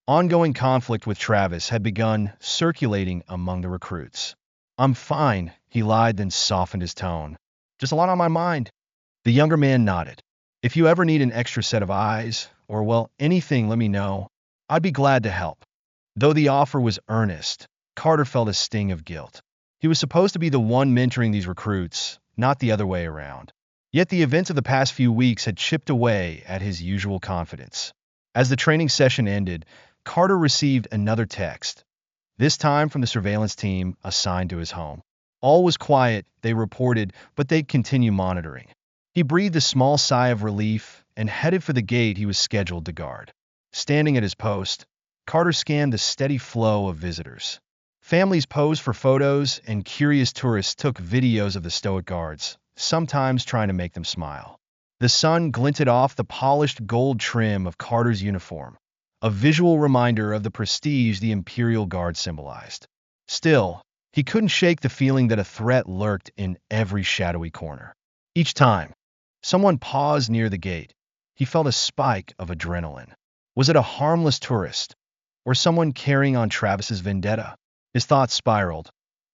ongoing conflict with Travis had begun circulating among the recruits. "I'm fine," he lied, then softened his tone. "Just a lot on my mind." The younger man nodded. "If you ever need an extra set of eyes, or, well, anything, let me know. I'd be glad to help." Though the offer was earnest, Carter felt a sting of guilt. He was supposed to be the one mentoring these recruits, not the other way around. Yet the events of the past few weeks had chipped away at his usual confidence. As the training session ended, Carter received another text, this time from the surveillance team assigned to his home. All was quiet, they reported, but they'd continue monitoring. He breathed a small sigh of relief and headed for the gate he was scheduled to guard. Standing at his post, Carter scanned the steady flow of visitors. Families posed for photos, and curious tourists took videos of the stoic guards, sometimes trying to make them smile. The sun glinted off the polished gold trim of Carter's uniform, a visual reminder of the prestige the Imperial Guard symbolized. Still, he couldn't shake the feeling that a threat lurked in every shadowy corner. Each time someone paused near the gate, he felt a spike of adrenaline. Was it a harmless tourist, Or someone carrying on Travis's vendetta? His thoughts spiraled.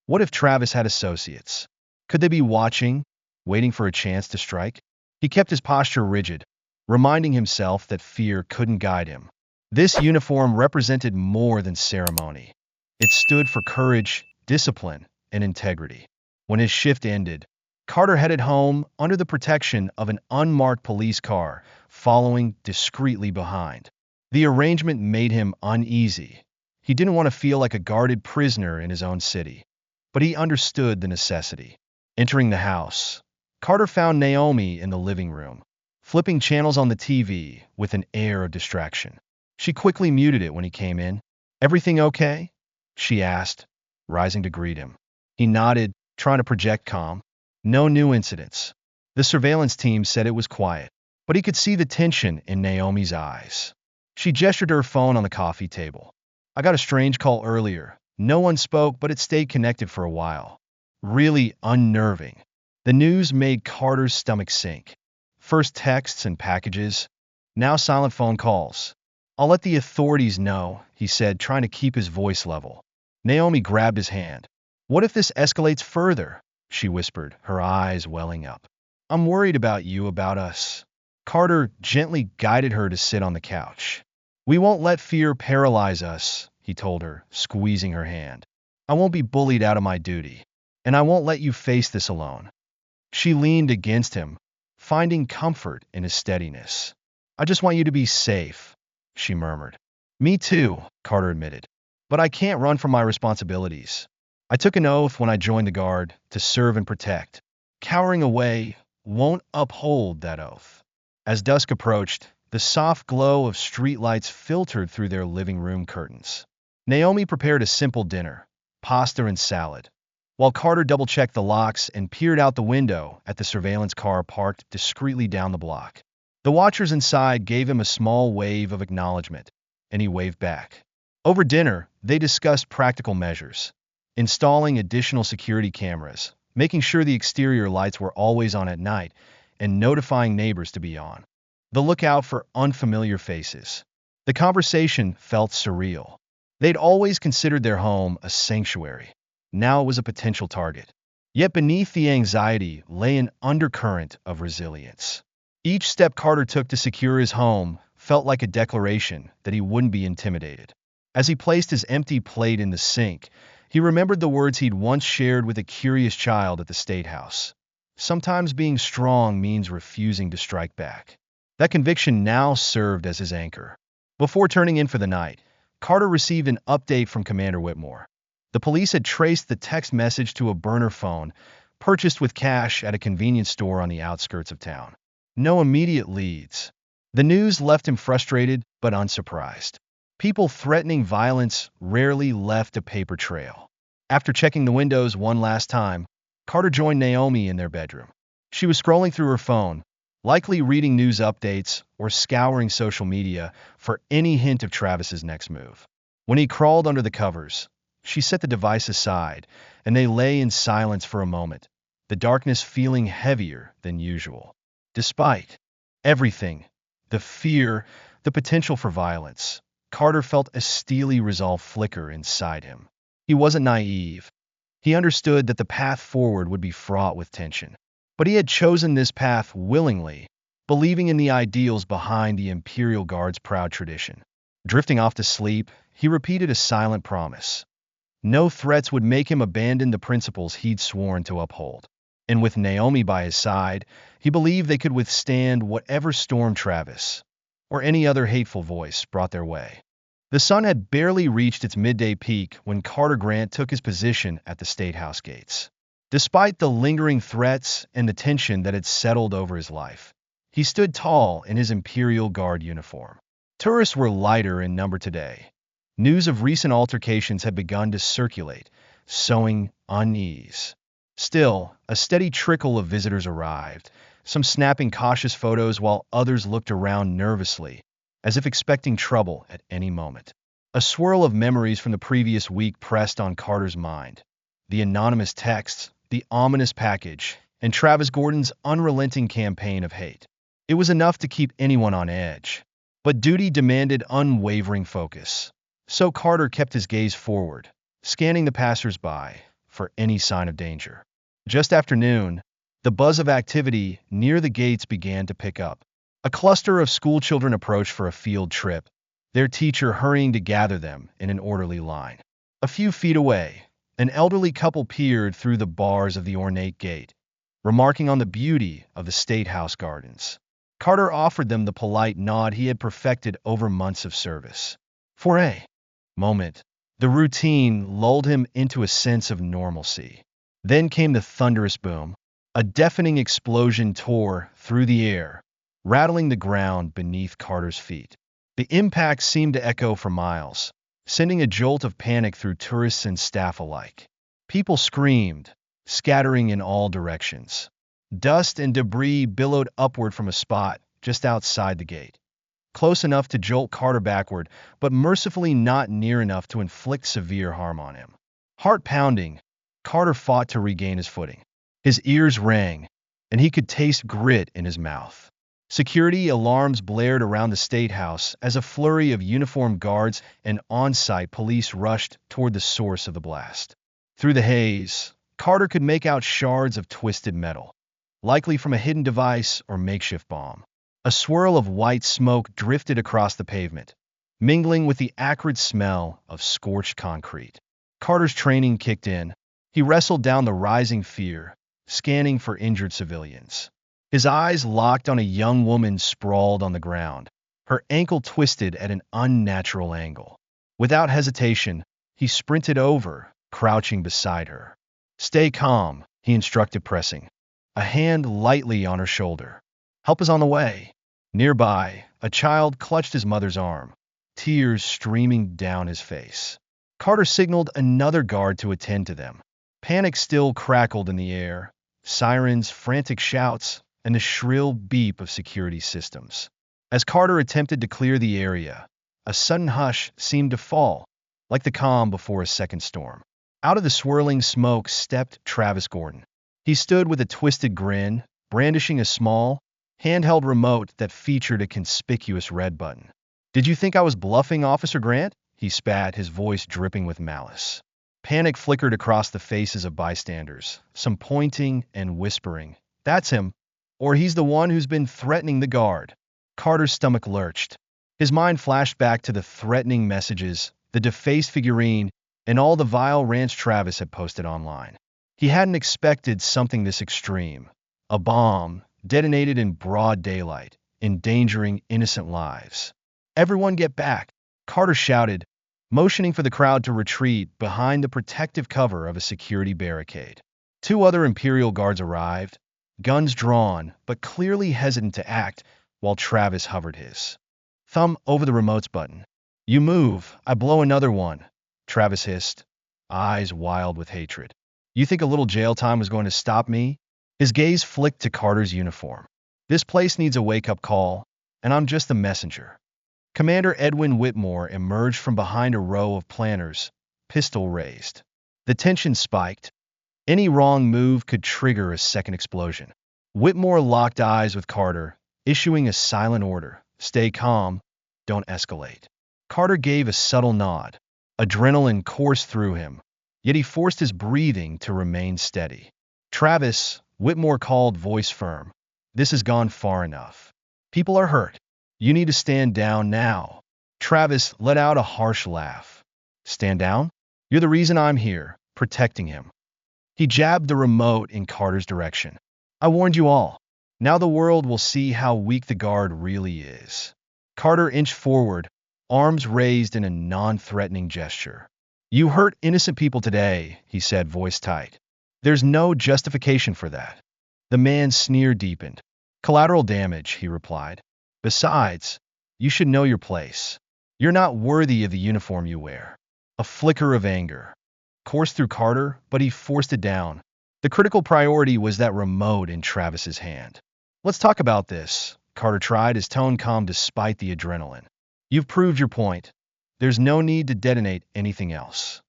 What if Travis had associates? Could they be watching, waiting for a chance to strike? He kept his posture rigid, reminding himself that fear couldn't guide him. This uniform represented more than ceremony. It stood for courage, discipline, and integrity. When his shift ended, Carter headed home under the protection of an unmarked police car, following discreetly behind. The arrangement made him uneasy. He didn't want to feel like a guarded prisoner in his own city, but he understood the necessity. Entering the house, Carter found Naomi in the living room, flipping channels on the TV with an air of distraction. She quickly muted it when he came in. "Everything okay?" she asked, rising to greet him. He nodded, trying to project calm. No new incidents. The surveillance team said it was quiet, but he could see the tension in Naomi's eyes. She gestured to her phone on the coffee table. "I got a strange call earlier. No one spoke, but it stayed connected for a while. Really unnerving." The news made Carter's stomach sink. First texts and packages, now silent phone calls. "I'll let the authorities know," he said, trying to keep his voice level. Naomi grabbed his hand. "What if this escalates further?" she whispered, her eyes welling up. "I'm worried about you, about us." Carter gently guided her to sit on the couch. "We won't let fear paralyze us," he told her, squeezing her hand. "I won't be bullied out of my duty, and I won't let you face this alone." She leaned against him, finding comfort in his steadiness. "I just want you to be safe," she murmured. "Me too," Carter admitted. "But I can't run from my responsibilities. I took an oath when I joined the Guard to serve and protect. Cowering away won't uphold that oath." As dusk approached, the soft glow of streetlights filtered through their living room curtains. Naomi prepared a simple dinner, pasta and salad, while Carter double-checked the locks and peered out the window at the surveillance car parked discreetly down the block. The watchers inside gave him a small wave of acknowledgement, and he waved back. Over dinner, they discussed practical measures, installing additional security cameras, making sure the exterior lights were always on at night, and notifying neighbors to be on the lookout for unfamiliar faces. The conversation felt surreal. They'd always considered their home a sanctuary. Now it was a potential target. Yet beneath the anxiety lay an undercurrent of resilience. Each step Carter took to secure his home felt like a declaration that he wouldn't be intimidated. As he placed his empty plate in the sink, he remembered the words he'd once shared with a curious child at the Statehouse. Sometimes being strong means refusing to strike back. That conviction now served as his anchor. Before turning in for the night, Carter received an update from Commander Whitmore. The police had traced the text message to a burner phone, purchased with cash at a convenience store on the outskirts of town. No immediate leads. The news left him frustrated but unsurprised. People threatening violence rarely left a paper trail. After checking the windows one last time, Carter joined Naomi in their bedroom. She was scrolling through her phone, likely reading news updates or scouring social media for any hint of Travis's next move. When he crawled under the covers, she set the device aside, and they lay in silence for a moment, the darkness feeling heavier than usual. Despite everything, the fear, the potential for violence, Carter felt a steely resolve flicker inside him. He wasn't naive. He understood that the path forward would be fraught with tension. But he had chosen this path willingly, believing in the ideals behind the Imperial Guard's proud tradition. Drifting off to sleep, he repeated a silent promise. No threats would make him abandon the principles he'd sworn to uphold. And with Naomi by his side, he believed they could withstand whatever storm Travis, or any other hateful voice, brought their way. The sun had barely reached its midday peak when Carter Grant took his position at the Statehouse gates. Despite the lingering threats and the tension that had settled over his life, he stood tall in his Imperial Guard uniform. Tourists were lighter in number today. News of recent altercations had begun to circulate, sowing unease. Still, a steady trickle of visitors arrived, some snapping cautious photos while others looked around nervously, as if expecting trouble at any moment. A swirl of memories from the previous week pressed on Carter's mind. The anonymous texts, the ominous package, and Travis Gordon's unrelenting campaign of hate. It was enough to keep anyone on edge. But duty demanded unwavering focus. So Carter kept his gaze forward, scanning the passers-by for any sign of danger. Just after noon, the buzz of activity near the gates began to pick up. A cluster of schoolchildren approached for a field trip, their teacher hurrying to gather them in an orderly line. A few feet away, an elderly couple peered through the bars of the ornate gate, remarking on the beauty of the Statehouse gardens. Carter offered them the polite nod he had perfected over months of service. For a moment, the routine lulled him into a sense of normalcy. Then came the thunderous boom. A deafening explosion tore through the air, rattling the ground beneath Carter's feet. The impact seemed to echo for miles, sending a jolt of panic through tourists and staff alike. People screamed, scattering in all directions. Dust and debris billowed upward from a spot just outside the gate, close enough to jolt Carter backward, but mercifully not near enough to inflict severe harm on him. Heart pounding, Carter fought to regain his footing. His ears rang, and he could taste grit in his mouth. Security alarms blared around the Statehouse as a flurry of uniformed guards and on-site police rushed toward the source of the blast. Through the haze, Carter could make out shards of twisted metal, likely from a hidden device or makeshift bomb. A swirl of white smoke drifted across the pavement, mingling with the acrid smell of scorched concrete. Carter's training kicked in. He wrestled down the rising fear, scanning for injured civilians. His eyes locked on a young woman sprawled on the ground, her ankle twisted at an unnatural angle. Without hesitation, he sprinted over, crouching beside her. "Stay calm," he instructed, pressing a hand lightly on her shoulder. "Help is on the way." Nearby, a child clutched his mother's arm, tears streaming down his face. Carter signaled another guard to attend to them. Panic still crackled in the air, sirens, frantic shouts, and the shrill beep of security systems. As Carter attempted to clear the area, a sudden hush seemed to fall, like the calm before a second storm. Out of the swirling smoke stepped Travis Gordon. He stood with a twisted grin, brandishing a small, handheld remote that featured a conspicuous red button. "Did you think I was bluffing, Officer Grant?" he spat, his voice dripping with malice. Panic flickered across the faces of bystanders, some pointing and whispering, "That's him," or "He's the one who's been threatening the guard." Carter's stomach lurched. His mind flashed back to the threatening messages, the defaced figurine, and all the vile rants Travis had posted online. He hadn't expected something this extreme. A bomb, detonated in broad daylight, endangering innocent lives. "Everyone get back," Carter shouted, motioning for the crowd to retreat behind the protective cover of a security barricade. Two other Imperial guards arrived, guns drawn, but clearly hesitant to act, while Travis hovered his thumb over the remote's button. "You move, I blow another one," Travis hissed, eyes wild with hatred. "You think a little jail time was going to stop me?" His gaze flicked to Carter's uniform. "This place needs a wake-up call, and I'm just the messenger." Commander Edwin Whitmore emerged from behind a row of planters, pistol raised. The tension spiked. Any wrong move could trigger a second explosion. Whitmore locked eyes with Carter, issuing a silent order: "Stay calm, don't escalate." Carter gave a subtle nod. Adrenaline coursed through him, yet he forced his breathing to remain steady. "Travis," Whitmore called, voice firm, "this has gone far enough. People are hurt. You need to stand down now." Travis let out a harsh laugh. "Stand down? You're the reason I'm here, protecting him." He jabbed the remote in Carter's direction. "I warned you all. Now the world will see how weak the guard really is." Carter inched forward, arms raised in a non-threatening gesture. "You hurt innocent people today," he said, voice tight. "There's no justification for that." The man's sneer deepened. "Collateral damage," he replied. "Besides, you should know your place. You're not worthy of the uniform you wear." A flicker of anger coursed through Carter, but he forced it down. The critical priority was that remote in Travis's hand. "Let's talk about this," Carter tried, his tone calm despite the adrenaline. "You've proved your point. There's no need to detonate anything else."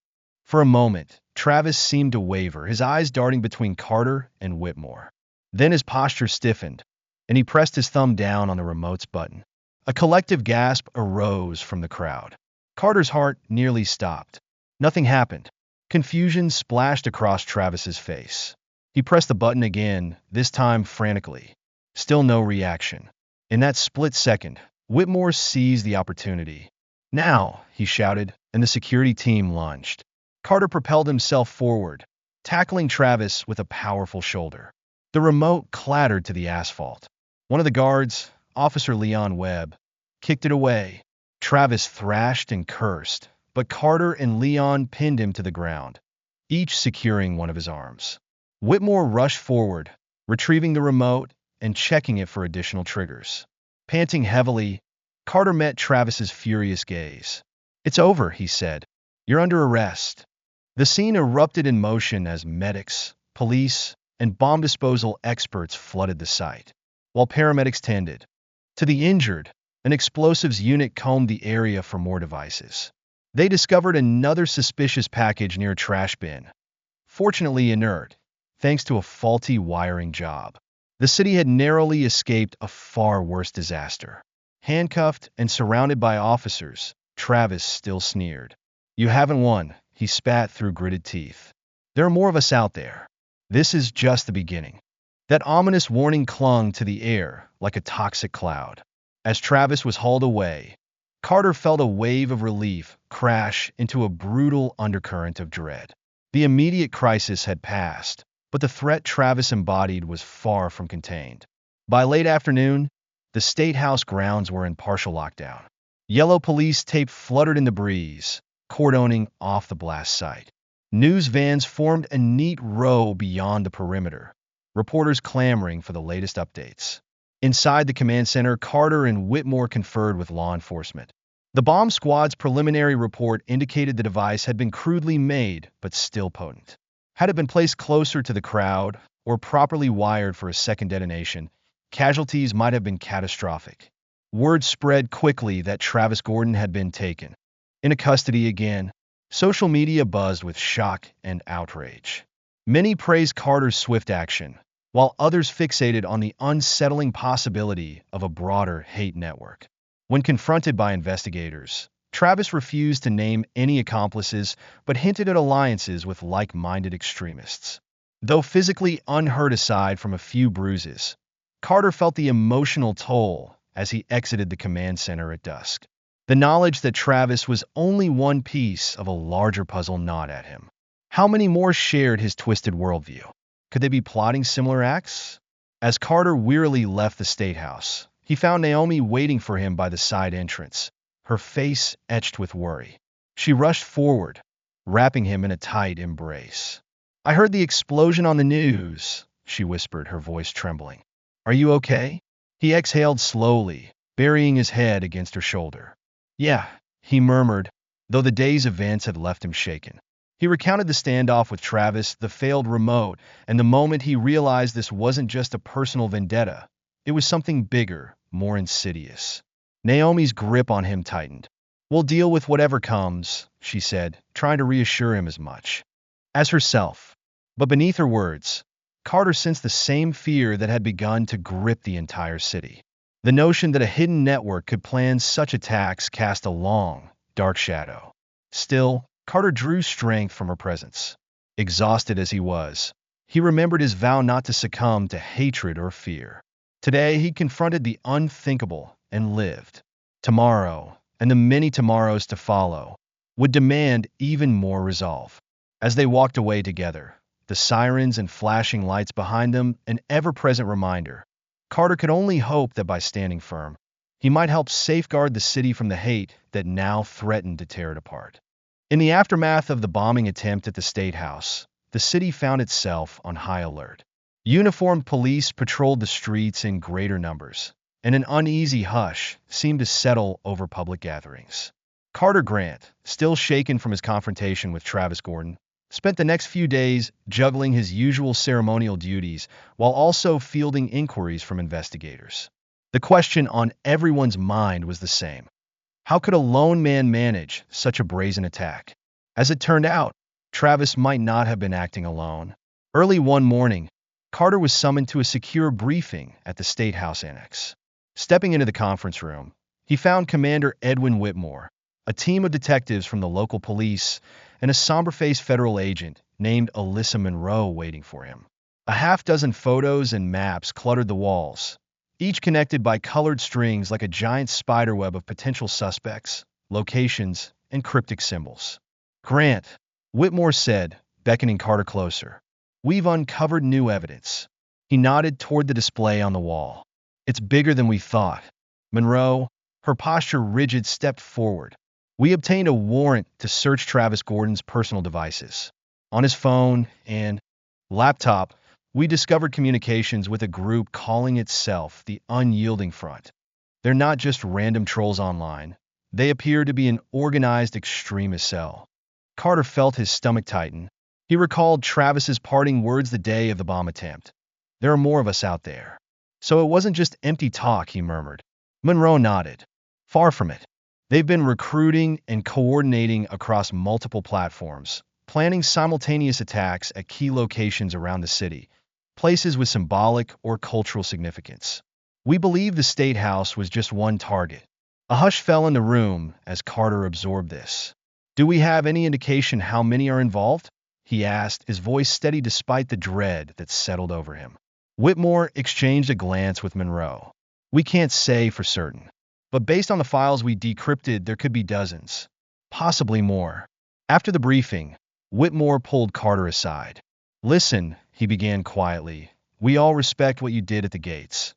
For a moment, Travis seemed to waver, his eyes darting between Carter and Whitmore. Then his posture stiffened, and he pressed his thumb down on the remote's button. A collective gasp arose from the crowd. Carter's heart nearly stopped. Nothing happened. Confusion splashed across Travis's face. He pressed the button again, this time frantically. Still no reaction. In that split second, Whitmore seized the opportunity. "Now!" he shouted, and the security team lunged. Carter propelled himself forward, tackling Travis with a powerful shoulder. The remote clattered to the asphalt. One of the guards, Officer Leon Webb, kicked it away. Travis thrashed and cursed, but Carter and Leon pinned him to the ground, each securing one of his arms. Whitmore rushed forward, retrieving the remote and checking it for additional triggers. Panting heavily, Carter met Travis's furious gaze. "It's over," he said. "You're under arrest." The scene erupted in motion as medics, police, and bomb disposal experts flooded the site, while paramedics tended to the injured. An explosives unit combed the area for more devices. They discovered another suspicious package near a trash bin, fortunately inert, thanks to a faulty wiring job. The city had narrowly escaped a far worse disaster. Handcuffed and surrounded by officers, Travis still sneered. "You haven't won," he spat through gritted teeth. "There are more of us out there. This is just the beginning." That ominous warning clung to the air like a toxic cloud. As Travis was hauled away, Carter felt a wave of relief crash into a brutal undercurrent of dread. The immediate crisis had passed, but the threat Travis embodied was far from contained. By late afternoon, the Statehouse grounds were in partial lockdown. Yellow police tape fluttered in the breeze, cordoning off the blast site. News vans formed a neat row beyond the perimeter, reporters clamoring for the latest updates. Inside the command center, Carter and Whitmore conferred with law enforcement. The bomb squad's preliminary report indicated the device had been crudely made, but still potent. Had it been placed closer to the crowd, or properly wired for a second detonation, casualties might have been catastrophic. Word spread quickly that Travis Gordon had been taken into custody again. Social media buzzed with shock and outrage. Many praised Carter's swift action, while others fixated on the unsettling possibility of a broader hate network. When confronted by investigators, Travis refused to name any accomplices but hinted at alliances with like-minded extremists. Though physically unhurt aside from a few bruises, Carter felt the emotional toll as he exited the command center at dusk. The knowledge that Travis was only one piece of a larger puzzle gnawed at him. How many more shared his twisted worldview? Could they be plotting similar acts? As Carter wearily left the Statehouse, he found Naomi waiting for him by the side entrance, her face etched with worry. She rushed forward, wrapping him in a tight embrace. "I heard the explosion on the news," she whispered, her voice trembling. "Are you okay?" He exhaled slowly, burying his head against her shoulder. "Yeah," he murmured, though the day's events had left him shaken. He recounted the standoff with Travis, the failed remote, and the moment he realized this wasn't just a personal vendetta. It was something bigger, more insidious. Naomi's grip on him tightened. "We'll deal with whatever comes," she said, trying to reassure him as much as herself. But beneath her words, Carter sensed the same fear that had begun to grip the entire city. The notion that a hidden network could plan such attacks cast a long, dark shadow. Still, Carter drew strength from her presence. Exhausted as he was, he remembered his vow not to succumb to hatred or fear. Today, he confronted the unthinkable and lived. Tomorrow, and the many tomorrows to follow, would demand even more resolve. As they walked away together, the sirens and flashing lights behind them an ever-present reminder, Carter could only hope that by standing firm, he might help safeguard the city from the hate that now threatened to tear it apart. In the aftermath of the bombing attempt at the Statehouse, the city found itself on high alert. Uniformed police patrolled the streets in greater numbers, and an uneasy hush seemed to settle over public gatherings. Carter Grant, still shaken from his confrontation with Travis Gordon, spent the next few days juggling his usual ceremonial duties while also fielding inquiries from investigators. The question on everyone's mind was the same. How could a lone man manage such a brazen attack? As it turned out, Travis might not have been acting alone. Early one morning, Carter was summoned to a secure briefing at the Statehouse Annex. Stepping into the conference room, he found Commander Edwin Whitmore, a team of detectives from the local police, and a somber-faced federal agent named Alyssa Monroe waiting for him. A half-dozen photos and maps cluttered the walls, each connected by colored strings like a giant spiderweb of potential suspects, locations, and cryptic symbols. "Grant," Whitmore said, beckoning Carter closer. "We've uncovered new evidence." He nodded toward the display on the wall. "It's bigger than we thought." Monroe, her posture rigid, stepped forward. "We obtained a warrant to search Travis Gordon's personal devices. On his phone and laptop, we discovered communications with a group calling itself the Unyielding Front. They're not just random trolls online. They appear to be an organized extremist cell." Carter felt his stomach tighten. He recalled Travis's parting words the day of the bomb attempt. "There are more of us out there." "So it wasn't just empty talk," he murmured. Monroe nodded. "Far from it. They've been recruiting and coordinating across multiple platforms, planning simultaneous attacks at key locations around the city, places with symbolic or cultural significance. We believe the Statehouse was just one target." A hush fell in the room as Carter absorbed this. "Do we have any indication how many are involved?" he asked, his voice steady despite the dread that settled over him. Whitmore exchanged a glance with Monroe. "We can't say for certain, but based on the files we decrypted, there could be dozens, possibly more." After the briefing, Whitmore pulled Carter aside. "Listen," he began quietly, "we all respect what you did at the gates,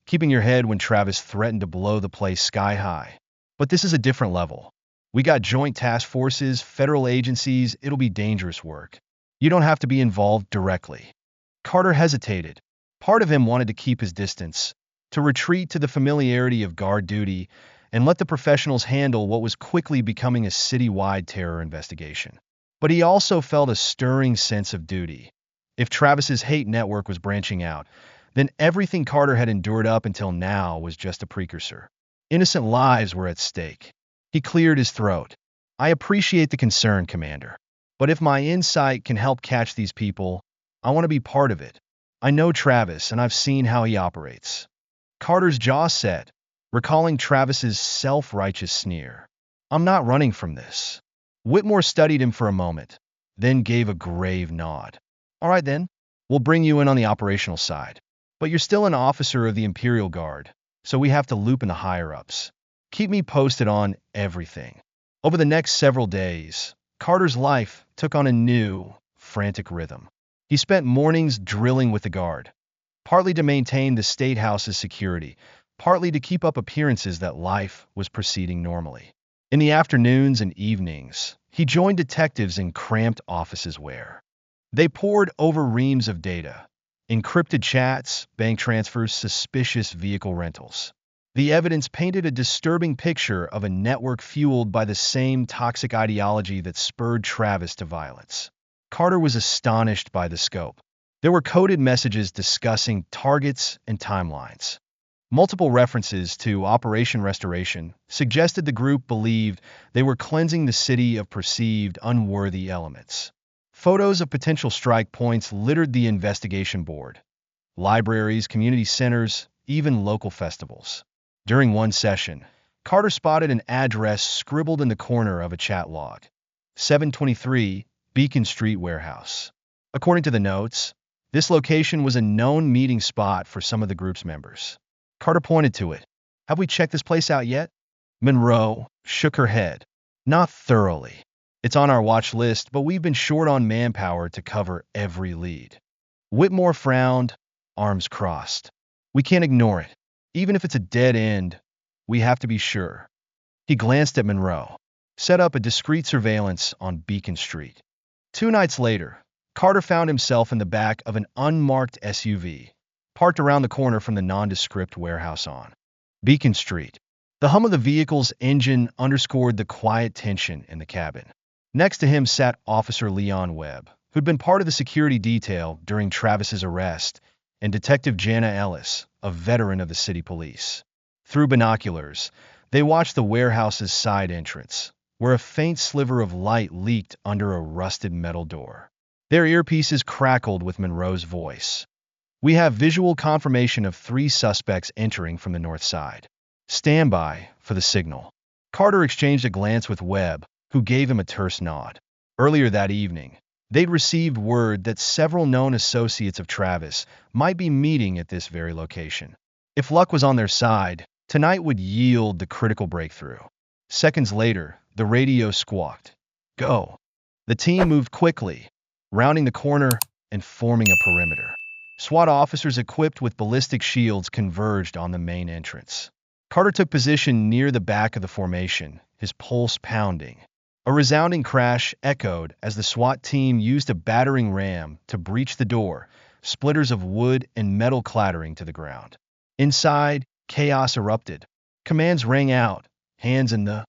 keeping your head when Travis threatened to blow the place sky high. But this is a different level. We got joint task forces, federal agencies. It'll be dangerous work. You don't have to be involved directly." Carter hesitated. Part of him wanted to keep his distance, to retreat to the familiarity of guard duty, and let the professionals handle what was quickly becoming a citywide terror investigation. But he also felt a stirring sense of duty. If Travis's hate network was branching out, then everything Carter had endured up until now was just a precursor. Innocent lives were at stake. He cleared his throat. "I appreciate the concern, Commander. But if my insight can help catch these people, I want to be part of it. I know Travis, and I've seen how he operates." Carter's jaw set, recalling Travis's self-righteous sneer. "I'm not running from this." Whitmore studied him for a moment, then gave a grave nod. "All right then, we'll bring you in on the operational side. But you're still an officer of the Imperial Guard, so we have to loop in the higher-ups. Keep me posted on everything." Over the next several days, Carter's life took on a new, frantic rhythm. He spent mornings drilling with the Guard, partly to maintain the Statehouse's security, partly to keep up appearances that life was proceeding normally. In the afternoons and evenings, he joined detectives in cramped offices where they pored over reams of data, encrypted chats, bank transfers, suspicious vehicle rentals. The evidence painted a disturbing picture of a network fueled by the same toxic ideology that spurred Travis to violence. Carter was astonished by the scope. There were coded messages discussing targets and timelines. Multiple references to Operation Restoration suggested the group believed they were cleansing the city of perceived unworthy elements. Photos of potential strike points littered the investigation board. Libraries, community centers, even local festivals. During one session, Carter spotted an address scribbled in the corner of a chat log. 723 Beacon Street Warehouse. According to the notes, this location was a known meeting spot for some of the group's members. Carter pointed to it. "Have we checked this place out yet?" Monroe shook her head. "Not thoroughly. It's on our watch list, but we've been short on manpower to cover every lead." Whitmore frowned, arms crossed. "We can't ignore it. Even if it's a dead end, we have to be sure." He glanced at Monroe. "Set up a discreet surveillance on Beacon Street." 2 nights later, Carter found himself in the back of an unmarked SUV, parked around the corner from the nondescript warehouse on Beacon Street. The hum of the vehicle's engine underscored the quiet tension in the cabin. Next to him sat Officer Leon Webb, who'd been part of the security detail during Travis's arrest, and Detective Jana Ellis, a veteran of the city police. Through binoculars, they watched the warehouse's side entrance, where a faint sliver of light leaked under a rusted metal door. Their earpieces crackled with Monroe's voice. "We have visual confirmation of 3 suspects entering from the north side. Stand by for the signal." Carter exchanged a glance with Webb, who gave him a terse nod. Earlier that evening, they'd received word that several known associates of Travis might be meeting at this very location. If luck was on their side, tonight would yield the critical breakthrough. Seconds later, the radio squawked. Go. The team moved quickly, rounding the corner and forming a perimeter. SWAT officers equipped with ballistic shields converged on the main entrance. Carter took position near the back of the formation, his pulse pounding. A resounding crash echoed as the SWAT team used a battering ram to breach the door, splitters of wood and metal clattering to the ground. Inside, chaos erupted. Commands rang out, hands in the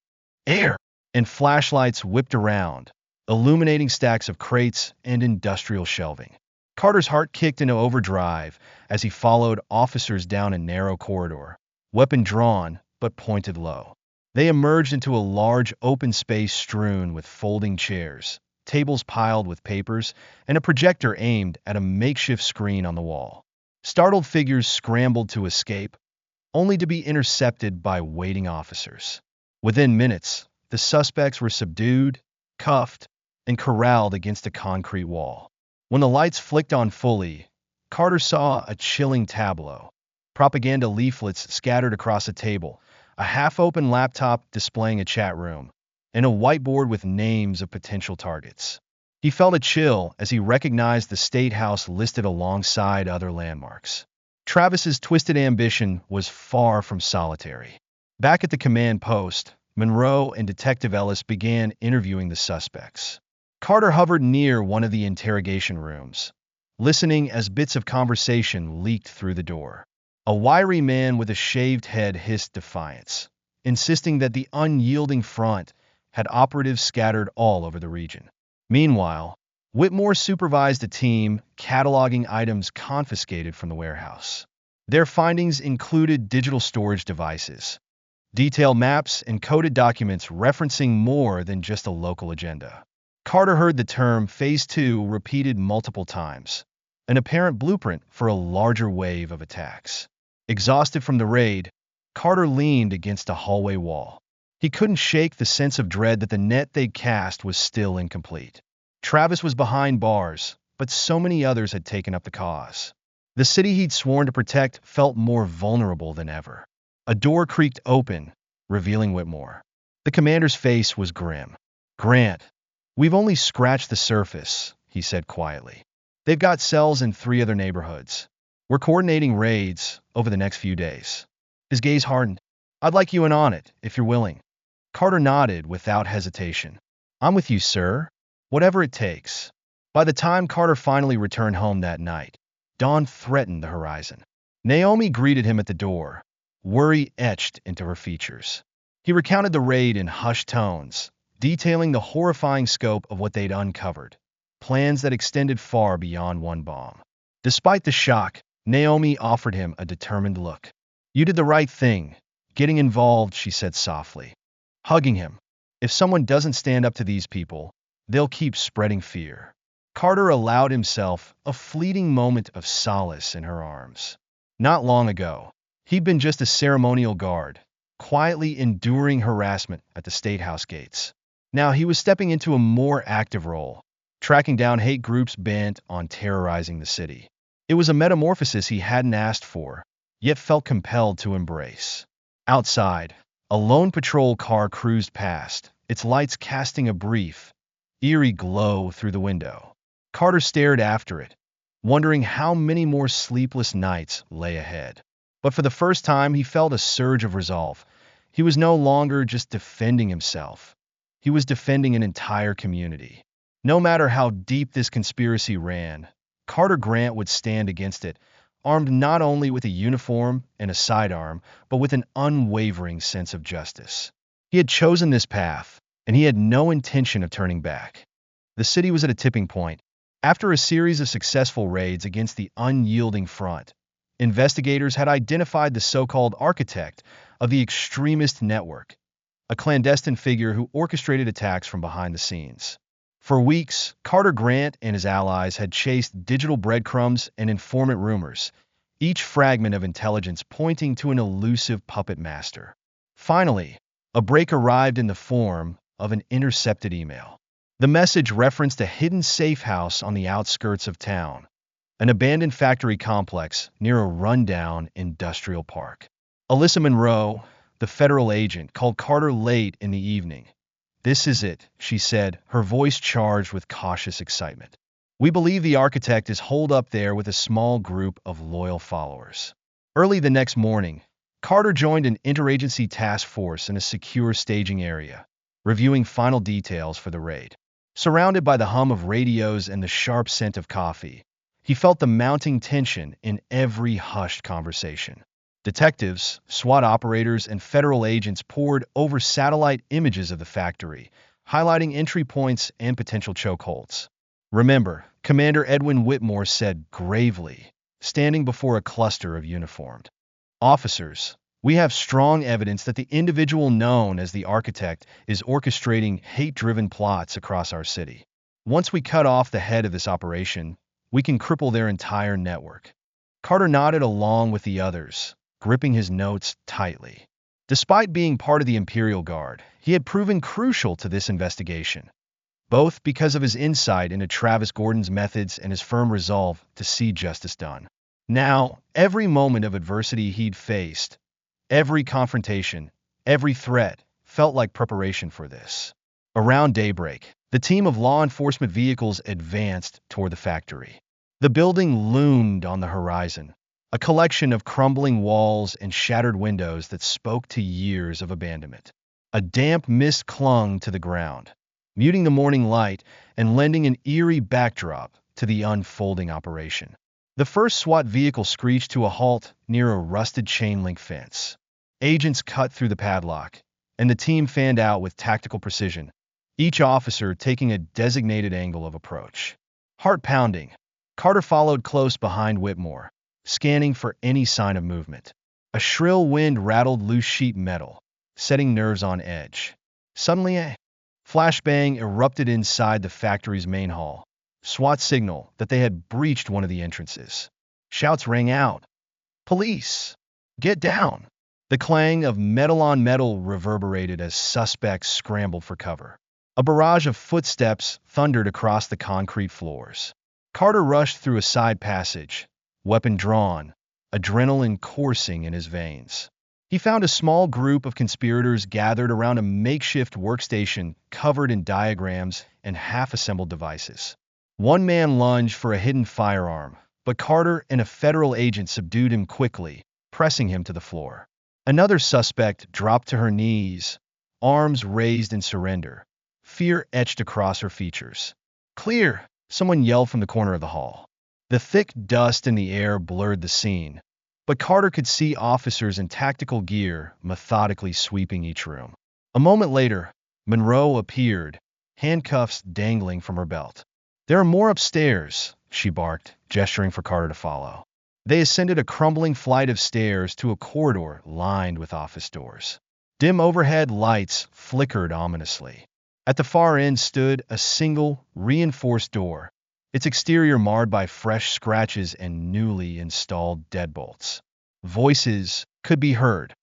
air, and flashlights whipped around, illuminating stacks of crates and industrial shelving. Carter's heart kicked into overdrive as he followed officers down a narrow corridor, weapon drawn but pointed low. They emerged into a large open space strewn with folding chairs, tables piled with papers, and a projector aimed at a makeshift screen on the wall. Startled figures scrambled to escape, only to be intercepted by waiting officers. Within minutes, the suspects were subdued, cuffed, and corralled against a concrete wall. When the lights flicked on fully, Carter saw a chilling tableau. Propaganda leaflets scattered across a table, a half-open laptop displaying a chat room, and a whiteboard with names of potential targets. He felt a chill as he recognized the Statehouse listed alongside other landmarks. Travis's twisted ambition was far from solitary. Back at the command post, Monroe and Detective Ellis began interviewing the suspects. Carter hovered near one of the interrogation rooms, listening as bits of conversation leaked through the door. A wiry man with a shaved head hissed defiance, insisting that the unyielding front had operatives scattered all over the region. Meanwhile, Whitmore supervised a team cataloging items confiscated from the warehouse. Their findings included digital storage devices, detailed maps, and coded documents referencing more than just a local agenda. Carter heard the term Phase 2 repeated multiple times, an apparent blueprint for a larger wave of attacks. Exhausted from the raid, Carter leaned against a hallway wall. He couldn't shake the sense of dread that the net they'd cast was still incomplete. Travis was behind bars, but so many others had taken up the cause. The city he'd sworn to protect felt more vulnerable than ever. A door creaked open, revealing Whitmore. The commander's face was grim. "Grant, we've only scratched the surface," he said quietly. "They've got cells in 3 other neighborhoods. We're coordinating raids over the next few days." His gaze hardened. "I'd like you in on it, if you're willing." Carter nodded without hesitation. "I'm with you, sir. Whatever it takes." By the time Carter finally returned home that night, dawn threatened the horizon. Naomi greeted him at the door, worry etched into her features. He recounted the raid in hushed tones, detailing the horrifying scope of what they'd uncovered, plans that extended far beyond one bomb. Despite the shock, Naomi offered him a determined look. "You did the right thing, getting involved," she said softly, hugging him. "If someone doesn't stand up to these people, they'll keep spreading fear." Carter allowed himself a fleeting moment of solace in her arms. Not long ago, he'd been just a ceremonial guard, quietly enduring harassment at the Statehouse gates. Now he was stepping into a more active role, tracking down hate groups bent on terrorizing the city. It was a metamorphosis he hadn't asked for, yet felt compelled to embrace. Outside, a lone patrol car cruised past, its lights casting a brief, eerie glow through the window. Carter stared after it, wondering how many more sleepless nights lay ahead. But for the first time, he felt a surge of resolve. He was no longer just defending himself. He was defending an entire community. No matter how deep this conspiracy ran, Carter Grant would stand against it, armed not only with a uniform and a sidearm, but with an unwavering sense of justice. He had chosen this path, and he had no intention of turning back. The city was at a tipping point. After a series of successful raids against the unyielding front, investigators had identified the so-called architect of the extremist network, a clandestine figure who orchestrated attacks from behind the scenes. For weeks, Carter Grant and his allies had chased digital breadcrumbs and informant rumors, each fragment of intelligence pointing to an elusive puppet master. Finally, A break arrived in the form of an intercepted email. The message referenced a hidden safe house on the outskirts of town, an abandoned factory complex near a rundown industrial park. Alyssa Monroe, the federal agent, called Carter late in the evening. "This is it," she said, her voice charged with cautious excitement. "We believe the architect is holed up there with a small group of loyal followers." Early the next morning, Carter joined an interagency task force in a secure staging area, reviewing final details for the raid. Surrounded by the hum of radios and the sharp scent of coffee, he felt the mounting tension in every hushed conversation. Detectives, SWAT operators, and federal agents pored over satellite images of the factory, highlighting entry points and potential chokeholds. "Remember," Commander Edwin Whitmore said gravely, standing before a cluster of uniformed officers, "we have strong evidence that the individual known as the architect is orchestrating hate-driven plots across our city. Once we cut off the head of this operation, we can cripple their entire network." Carter nodded along with the others, gripping his notes tightly. Despite being part of the Imperial Guard, he had proven crucial to this investigation, both because of his insight into Travis Gordon's methods and his firm resolve to see justice done. Now, every moment of adversity he'd faced, every confrontation, every threat, felt like preparation for this. Around daybreak, the team of law enforcement vehicles advanced toward the factory. The building loomed on the horizon, a collection of crumbling walls and shattered windows that spoke to years of abandonment. A damp mist clung to the ground, muting the morning light and lending an eerie backdrop to the unfolding operation. The first SWAT vehicle screeched to a halt near a rusted chain-link fence. Agents cut through the padlock, and the team fanned out with tactical precision, each officer taking a designated angle of approach. Heart pounding, Carter followed close behind Whitmore, scanning for any sign of movement. A shrill wind rattled loose sheet metal, setting nerves on edge. Suddenly, a flashbang erupted inside the factory's main hall. SWAT signal that they had breached one of the entrances. Shouts rang out. "Police! Get down!" The clang of metal on metal reverberated as suspects scrambled for cover. A barrage of footsteps thundered across the concrete floors. Carter rushed through a side passage, weapon drawn, adrenaline coursing in his veins. He found a small group of conspirators gathered around a makeshift workstation covered in diagrams and half-assembled devices. One man lunged for a hidden firearm, but Carter and a federal agent subdued him quickly, pressing him to the floor. Another suspect dropped to her knees, arms raised in surrender, fear etched across her features. "Clear!" someone yelled from the corner of the hall. The thick dust in the air blurred the scene, but Carter could see officers in tactical gear methodically sweeping each room. A moment later, Monroe appeared, handcuffs dangling from her belt. "There are more upstairs," she barked, gesturing for Carter to follow. They ascended a crumbling flight of stairs to a corridor lined with office doors. Dim overhead lights flickered ominously. At the far end stood a single, reinforced door, its exterior marred by fresh scratches and newly installed deadbolts. Voices could be heard.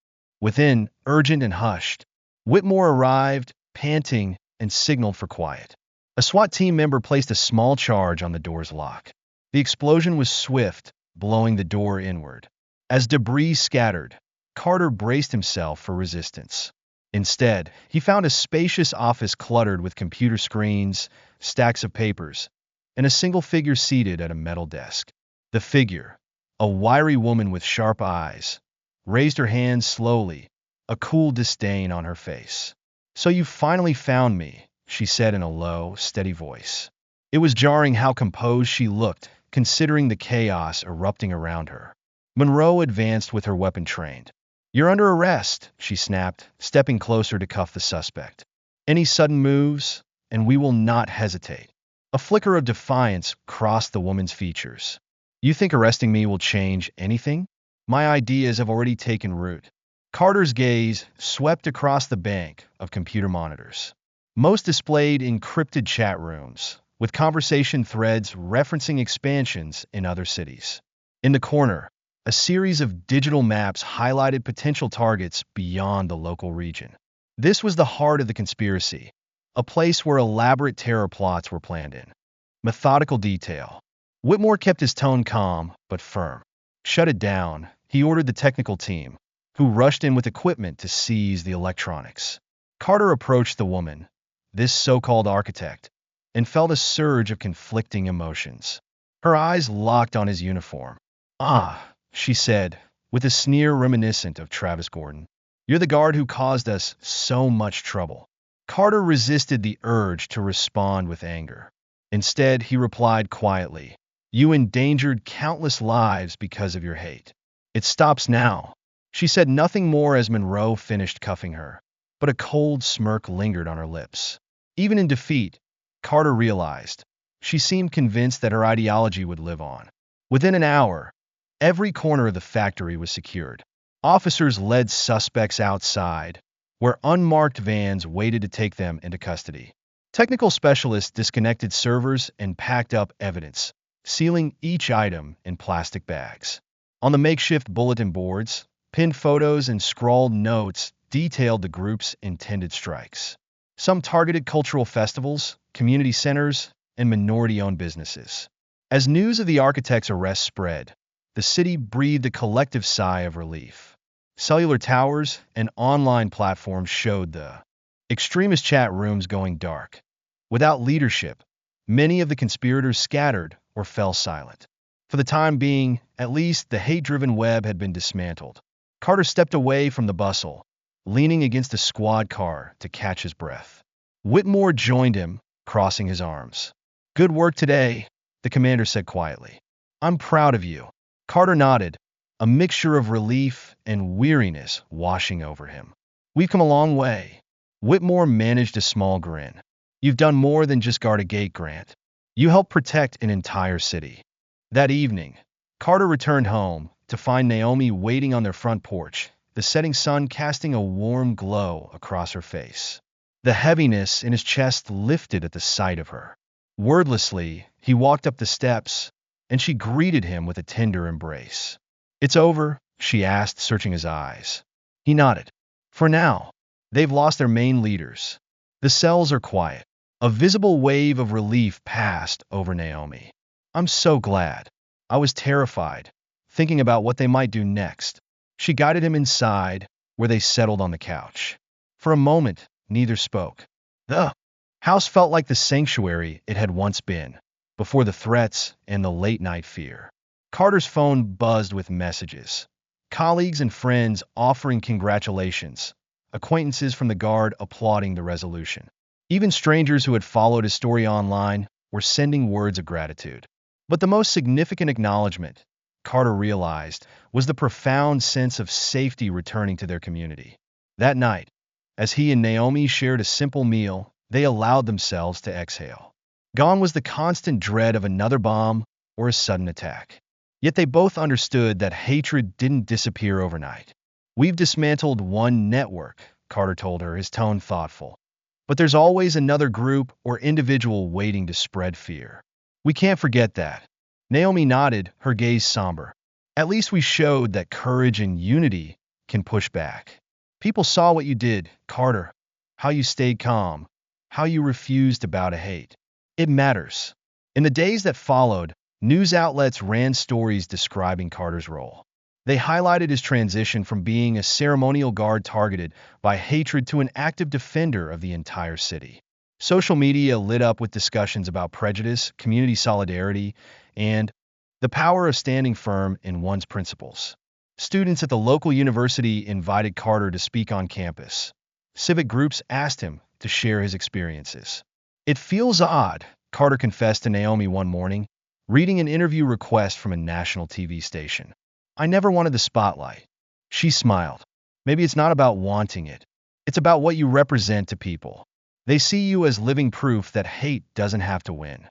Within, urgent and hushed, Whitmore arrived, panting, and signaled for quiet. A SWAT team member placed a small charge on the door's lock. The explosion was swift, blowing the door inward. As debris scattered, Carter braced himself for resistance. Instead, he found a spacious office cluttered with computer screens, stacks of papers, and a single figure seated at a metal desk. The figure, a wiry woman with sharp eyes, raised her hands slowly, a cool disdain on her face. "So you finally found me," she said in a low, steady voice. It was jarring how composed she looked, considering the chaos erupting around her. Monroe advanced with her weapon trained. "You're under arrest," she snapped, stepping closer to cuff the suspect. "Any sudden moves, and we will not hesitate." A flicker of defiance crossed the woman's features. "You think arresting me will change anything? My ideas have already taken root." Carter's gaze swept across the bank of computer monitors. Most displayed encrypted chat rooms, with conversation threads referencing expansions in other cities. In the corner, a series of digital maps highlighted potential targets beyond the local region. This was the heart of the conspiracy, a place where elaborate terror plots were planned in. Methodical detail. Whitmore kept his tone calm but firm. Shut it down, he ordered the technical team, who rushed in with equipment to seize the electronics. Carter approached the woman, this so-called architect, and felt a surge of conflicting emotions. Her eyes locked on his uniform. "Ah," she said, with a sneer reminiscent of Travis Gordon. "You're the guard who caused us so much trouble." Carter resisted the urge to respond with anger. Instead, he replied quietly, "You endangered countless lives because of your hate. It stops now." She said nothing more as Monroe finished cuffing her, but a cold smirk lingered on her lips. Even in defeat, Carter realized, she seemed convinced that her ideology would live on. Within an hour, every corner of the factory was secured. Officers led suspects outside, where unmarked vans waited to take them into custody. Technical specialists disconnected servers and packed up evidence, sealing each item in plastic bags. On the makeshift bulletin boards, pinned photos and scrawled notes detailed the group's intended strikes. Some targeted cultural festivals, community centers, and minority-owned businesses. As news of the architect's arrest spread, the city breathed a collective sigh of relief. Cellular towers and online platforms showed the extremist chat rooms going dark. Without leadership, many of the conspirators scattered or fell silent. For the time being, at least, the hate-driven web had been dismantled. Carter stepped away from the bustle, leaning against a squad car to catch his breath. Whitmore joined him, crossing his arms. "Good work today," the commander said quietly. "I'm proud of you." Carter nodded, a mixture of relief and weariness washing over him. "We've come a long way." Whitmore managed a small grin. "You've done more than just guard a gate, Grant. You helped protect an entire city." That evening, Carter returned home to find Naomi waiting on their front porch, the setting sun casting a warm glow across her face. The heaviness in his chest lifted at the sight of her. Wordlessly, he walked up the steps, and she greeted him with a tender embrace. "It's over?" she asked, searching his eyes. He nodded. "For now. They've lost their main leaders. The cells are quiet." A visible wave of relief passed over Naomi. "I'm so glad. I was terrified, thinking about what they might do next." She guided him inside, where they settled on the couch. For a moment, neither spoke. The house felt like the sanctuary it had once been, before the threats and the late-night fear. Carter's phone buzzed with messages. Colleagues and friends offering congratulations, acquaintances from the guard applauding the resolution. Even strangers who had followed his story online were sending words of gratitude. But the most significant acknowledgement, Carter realized, was the profound sense of safety returning to their community. That night, as he and Naomi shared a simple meal, they allowed themselves to exhale. Gone was the constant dread of another bomb or a sudden attack. Yet they both understood that hatred didn't disappear overnight. "We've dismantled one network," Carter told her, his tone thoughtful. "But there's always another group or individual waiting to spread fear. We can't forget that." Naomi nodded, her gaze somber. "At least we showed that courage and unity can push back. People saw what you did, Carter, how you stayed calm, how you refused to bow to hate. It matters." In the days that followed, news outlets ran stories describing Carter's role. They highlighted his transition from being a ceremonial guard targeted by hatred to an active defender of the entire city. Social media lit up with discussions about prejudice, community solidarity, and the power of standing firm in one's principles. Students at the local university invited Carter to speak on campus. Civic groups asked him to share his experiences. "It feels odd," Carter confessed to Naomi one morning, reading an interview request from a national TV station. "I never wanted the spotlight." She smiled. "Maybe it's not about wanting it. It's about what you represent to people. They see you as living proof that hate doesn't have to win."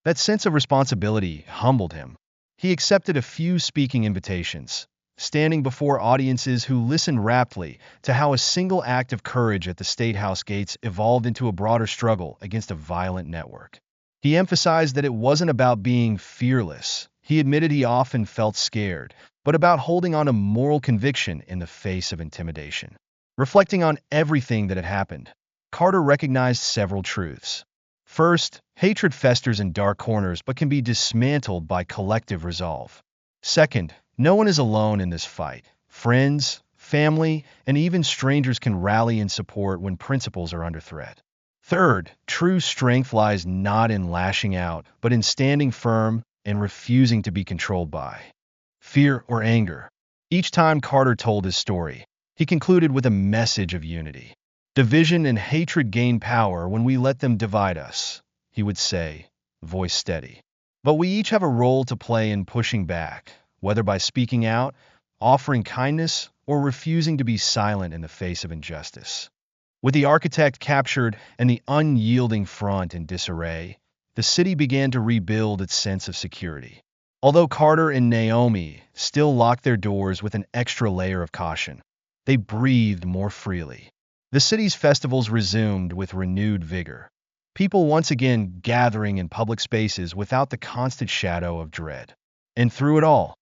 That sense of responsibility humbled him. He accepted a few speaking invitations, standing before audiences who listened raptly to how a single act of courage at the Statehouse gates evolved into a broader struggle against a violent network. He emphasized that it wasn't about being fearless. He admitted he often felt scared, but about holding on to moral conviction in the face of intimidation. Reflecting on everything that had happened, Carter recognized several truths. First, hatred festers in dark corners but can be dismantled by collective resolve. Second, no one is alone in this fight. Friends, family, and even strangers can rally in support when principles are under threat. Third, true strength lies not in lashing out, but in standing firm and refusing to be controlled by fear or anger. Each time Carter told his story, he concluded with a message of unity. Division and hatred gain power when we let them divide us, he would say, voice steady. But we each have a role to play in pushing back, whether by speaking out, offering kindness, or refusing to be silent in the face of injustice. With the architect captured and the unyielding front in disarray, the city began to rebuild its sense of security. Although Carter and Naomi still locked their doors with an extra layer of caution, they breathed more freely. The city's festivals resumed with renewed vigor, people once again gathering in public spaces without the constant shadow of dread. And through it all,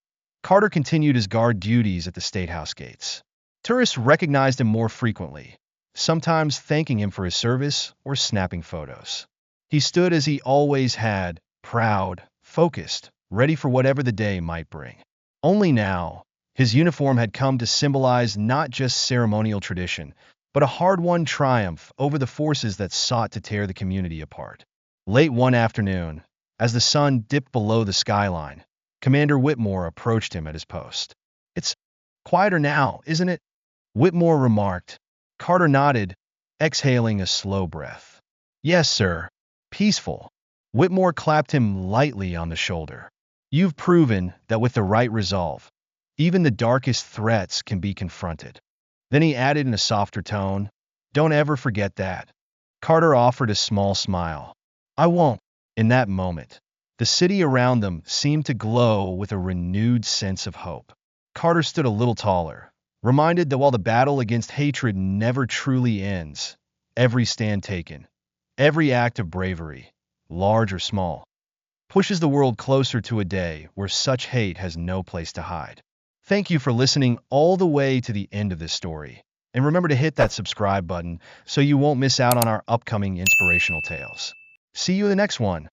Carter continued his guard duties at the Statehouse gates. Tourists recognized him more frequently, sometimes thanking him for his service or snapping photos. He stood as he always had, proud, focused, ready for whatever the day might bring. Only now, his uniform had come to symbolize not just ceremonial tradition, but a hard-won triumph over the forces that sought to tear the community apart. Late one afternoon, as the sun dipped below the skyline, Commander Whitmore approached him at his post. "It's quieter now, isn't it?" Whitmore remarked. Carter nodded, exhaling a slow breath. "Yes, sir. Peaceful." Whitmore clapped him lightly on the shoulder. "You've proven that with the right resolve, even the darkest threats can be confronted." Then he added in a softer tone, "Don't ever forget that." Carter offered a small smile. "I won't." In that moment, the city around them seemed to glow with a renewed sense of hope. Carter stood a little taller, reminded that while the battle against hatred never truly ends, every stand taken, every act of bravery, large or small, pushes the world closer to a day where such hate has no place to hide. Thank you for listening all the way to the end of this story. And remember to hit that subscribe button so you won't miss out on our upcoming inspirational tales. See you in the next one.